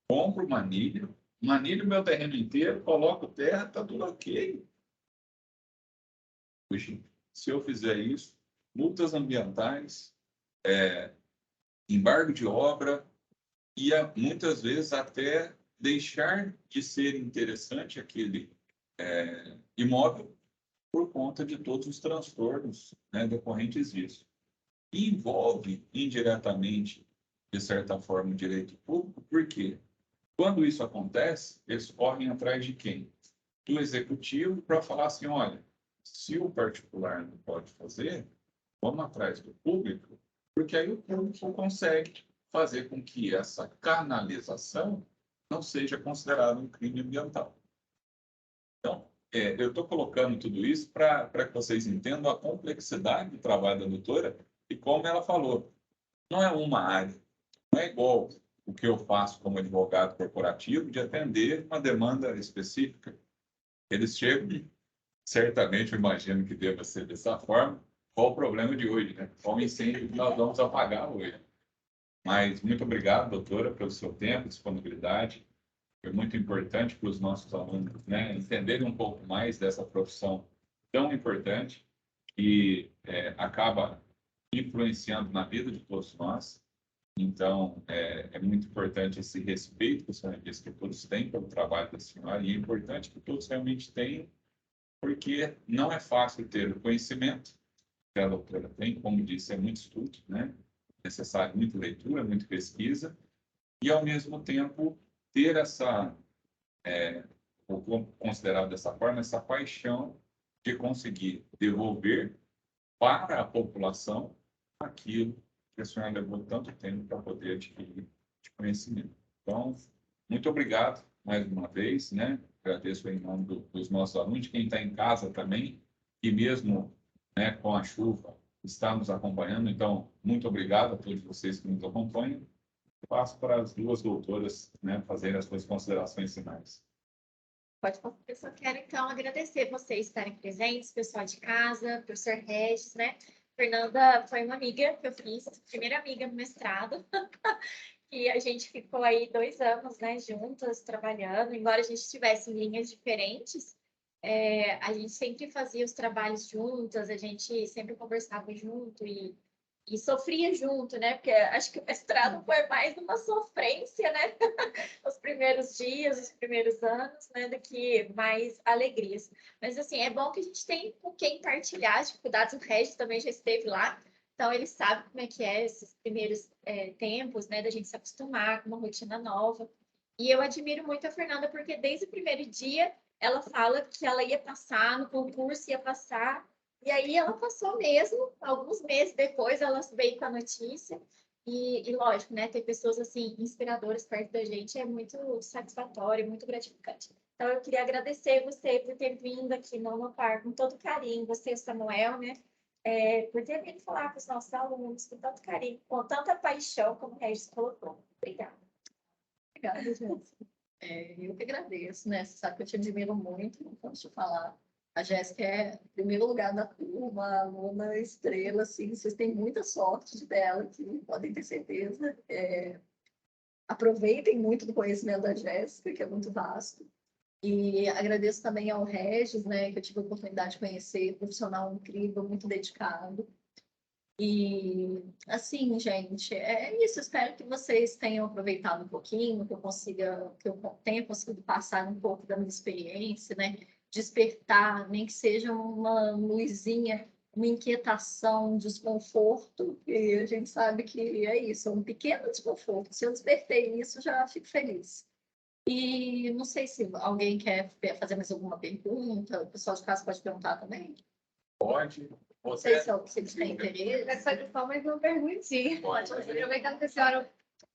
compro manilha, manilho o meu terreno inteiro, coloco terra, está tudo ok. Hoje, se eu fizer isso, multas ambientais, embargo de obra e muitas vezes até deixar de ser interessante aquele imóvel por conta de todos os transtornos, né, decorrentes disso. E envolve indiretamente, de certa forma, o direito público, porque quando isso acontece, eles correm atrás de quem? Do executivo para falar assim, olha, se o particular não pode fazer, vamos atrás do público, porque aí o público consegue fazer com que essa canalização não seja considerada um crime ambiental. Então, eu estou colocando tudo isso para que vocês entendam a complexidade do trabalho da doutora e como ela falou, não é uma área, não é igual o que eu faço como advogado corporativo de atender uma demanda específica. Eles chegam, certamente eu imagino que deva ser dessa forma, qual o problema de hoje, né? Qual o incêndio que nós vamos apagar hoje. Mas muito obrigado, doutora, pelo seu tempo, disponibilidade. Foi muito importante para os nossos alunos, né, entenderem um pouco mais dessa profissão tão importante que acaba influenciando na vida de todos nós. Então, é muito importante esse respeito que a senhora disse que todos têm pelo trabalho da senhora, e é importante que todos realmente tenham, porque não é fácil ter o conhecimento que a doutora tem, como disse, é muito estudo, né? Necessário muita leitura, muita pesquisa, e ao mesmo tempo ter essa, ou considerado dessa forma, essa paixão de conseguir devolver para a população aquilo que a senhora levou tanto tempo para poder adquirir de conhecimento. Então, muito obrigado mais uma vez, né? Agradeço em nome dos nossos alunos, quem está em casa também, e mesmo, né, com a chuva, está nos acompanhando. Então, muito obrigado a todos vocês que nos acompanham. Passo para as duas doutoras, né, fazerem as suas considerações finais. Pode falar. Eu só quero, então, agradecer vocês estarem presentes, pessoal de casa, professor Regis, né? Fernanda foi uma amiga que eu fiz, primeira amiga no mestrado, e a gente ficou aí 2 anos, né, juntas, trabalhando, embora a gente estivesse em linhas diferentes, a gente sempre fazia os trabalhos juntas, a gente sempre conversava junto e sofria junto, né? Porque acho que o mestrado foi mais uma sofrência, né? Os primeiros dias, os primeiros anos, né? Do que mais alegrias. Mas, assim, é bom que a gente tem com quem partilhar as dificuldades. O Regis também já esteve lá, então ele sabe como é que é esses primeiros tempos, né? Da gente se acostumar com uma rotina nova. E eu admiro muito a Fernanda, porque desde o primeiro dia ela fala que ela ia passar no concurso, ia passar, e aí ela passou mesmo, alguns meses depois ela veio com a notícia. E lógico, né, ter pessoas assim inspiradoras perto da gente é muito satisfatório, muito gratificante. Então eu queria agradecer você por ter vindo aqui no Unopar com todo carinho, você, Samuel, né, por ter vindo falar com os nossos alunos com tanto carinho, com tanta paixão, como o Regis colocou. Obrigada. Obrigada, Jéssica. Eu que agradeço, né? Você sabe que eu te admiro muito, não posso te falar. A Jéssica é o primeiro lugar da turma, aluna estrela, assim, vocês têm muita sorte dela aqui, podem ter certeza. Aproveitem muito do conhecimento da Jéssica, que é muito vasto. E agradeço também ao Regis, né, que eu tive a oportunidade de conhecer, profissional incrível, muito dedicado. E, assim, gente, é isso. Espero que vocês tenham aproveitado um pouquinho, que eu tenha conseguido passar um pouco da minha experiência, né? Despertar, nem que seja uma luzinha, uma inquietação, um desconforto, e a gente sabe que é isso, é um pequeno desconforto. Se eu despertei isso, já fico feliz. E não sei se alguém quer fazer mais alguma pergunta, o pessoal de casa pode perguntar também. Pode. Não sei Você se eles têm interesse. Essa questão, mas não perguntinha. Pode. Aproveitando que a senhora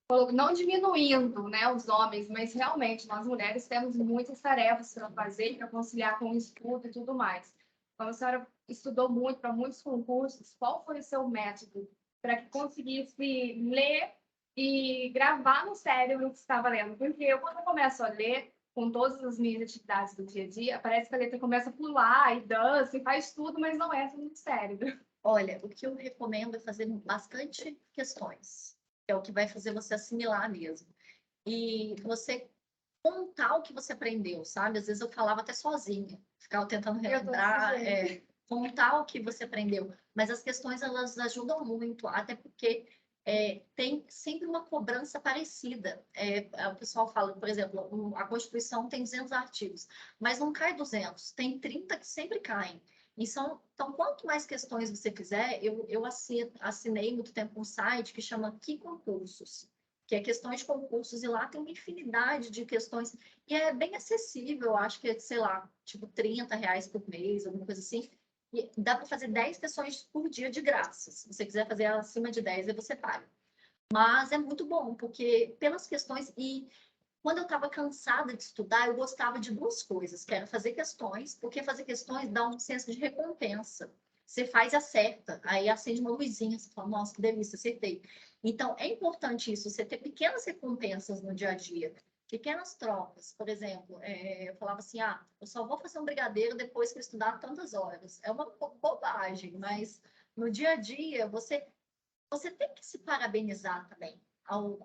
falou, não diminuindo, né, os homens, mas realmente nós mulheres temos muitas tarefas para fazer, para conciliar com o estudo e tudo mais. Quando a senhora estudou muito para muitos concursos, qual foi o seu método para que conseguisse ler e gravar no cérebro o que estava lendo? Porque eu, quando eu começo a ler, com todas as minhas atividades do dia a dia, parece que a letra começa a pular e dança e faz tudo, mas não entra no cérebro. Olha, o que eu recomendo é fazer bastante questões, que é o que vai fazer você assimilar mesmo. E você contar o que você aprendeu, sabe? Às vezes eu falava até sozinha, ficava tentando relembrar, contar o que você aprendeu. Mas as questões, elas ajudam muito, até porque tem sempre uma cobrança parecida. O pessoal fala, por exemplo, a Constituição tem 200 artigos, mas não cai 200, tem 30 que sempre caem. Então, quanto mais questões você fizer, eu assinei muito tempo um site que chama Que Concursos, que é questões de concursos, e lá tem uma infinidade de questões, e é bem acessível, acho que é, sei lá, tipo R$ 30 por mês, alguma coisa assim, e dá para fazer 10 questões por dia de graça. Se você quiser fazer acima de 10, aí você paga. Mas é muito bom, porque pelas questões, e quando eu estava cansada de estudar, eu gostava de duas coisas, que era fazer questões, porque fazer questões dá um senso de recompensa. Você faz e acerta, aí acende uma luzinha, você fala, nossa, que delícia, acertei. Então, é importante isso, você ter pequenas recompensas no dia a dia, pequenas trocas. Por exemplo, eu falava assim, eu só vou fazer um brigadeiro depois que eu estudar tantas horas. É uma bobagem, mas no dia a dia, você tem que se parabenizar também,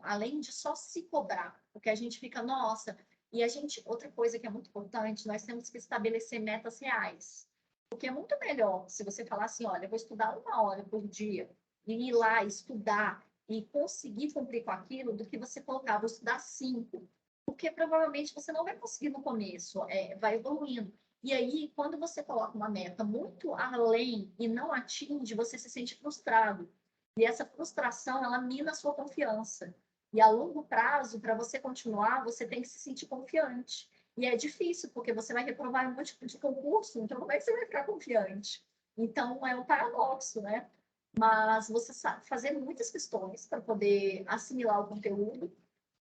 além de só se cobrar, porque a gente fica, nossa, e outra coisa que é muito importante, nós temos que estabelecer metas reais, porque é muito melhor se você falar assim, olha, eu vou estudar 1 hora por dia, e ir lá estudar e conseguir cumprir com aquilo, do que você colocar, vou estudar 5, porque provavelmente você não vai conseguir no começo, vai evoluindo. E aí, quando você coloca uma meta muito além e não atinge, você se sente frustrado. E essa frustração, ela mina a sua confiança. E a longo prazo, para você continuar, você tem que se sentir confiante. E é difícil, porque você vai reprovar um monte de concurso, então como é que você vai ficar confiante? Então, é um paradoxo, né? Mas você sabe fazer muitas questões para poder assimilar o conteúdo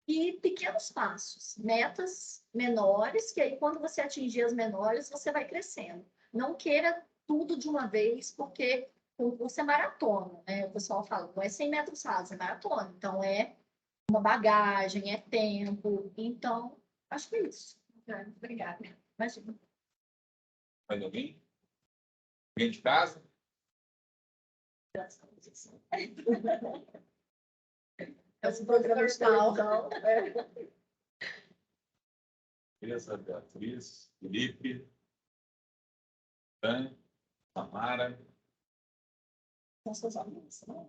e pequenos passos, metas menores, que aí quando você atingir as menores, você vai crescendo. Não queira tudo de uma vez, porque o curso é maratona, né? O pessoal fala, não é 100 metros rasos, é maratona. Então, é uma bagagem, é tempo. Então, acho que é isso. Obrigada. Imagina. Mais alguém? Alguém de casa? É um programa de televisão. Beleza, Beatriz, Felipe, Dan, Samara. São seus alunos, né?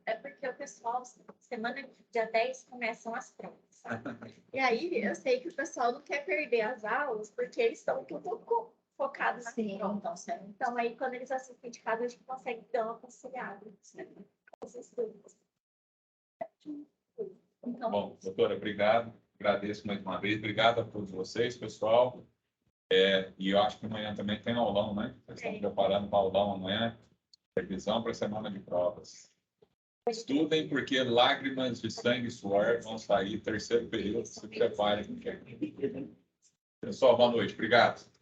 É porque o pessoal, semana dia 10, começam as provas, sabe? E aí, eu sei que o pessoal não quer perder as aulas, porque eles estão tudo focados na prova. Então, certo. Então, aí, quando eles assistem de casa, a gente consegue dar uma conciliada nos estudos. Então, Bom, doutora, obrigado. Agradeço mais uma vez. Obrigado a todos vocês, pessoal. E eu acho que amanhã também tem aulão, né? Vocês estão preparando para aulão amanhã. Revisão para a semana de provas. Estudem, porque lágrimas de sangue e suor vão sair. Terceiro período, se preparem. Pessoal, boa noite. Obrigado.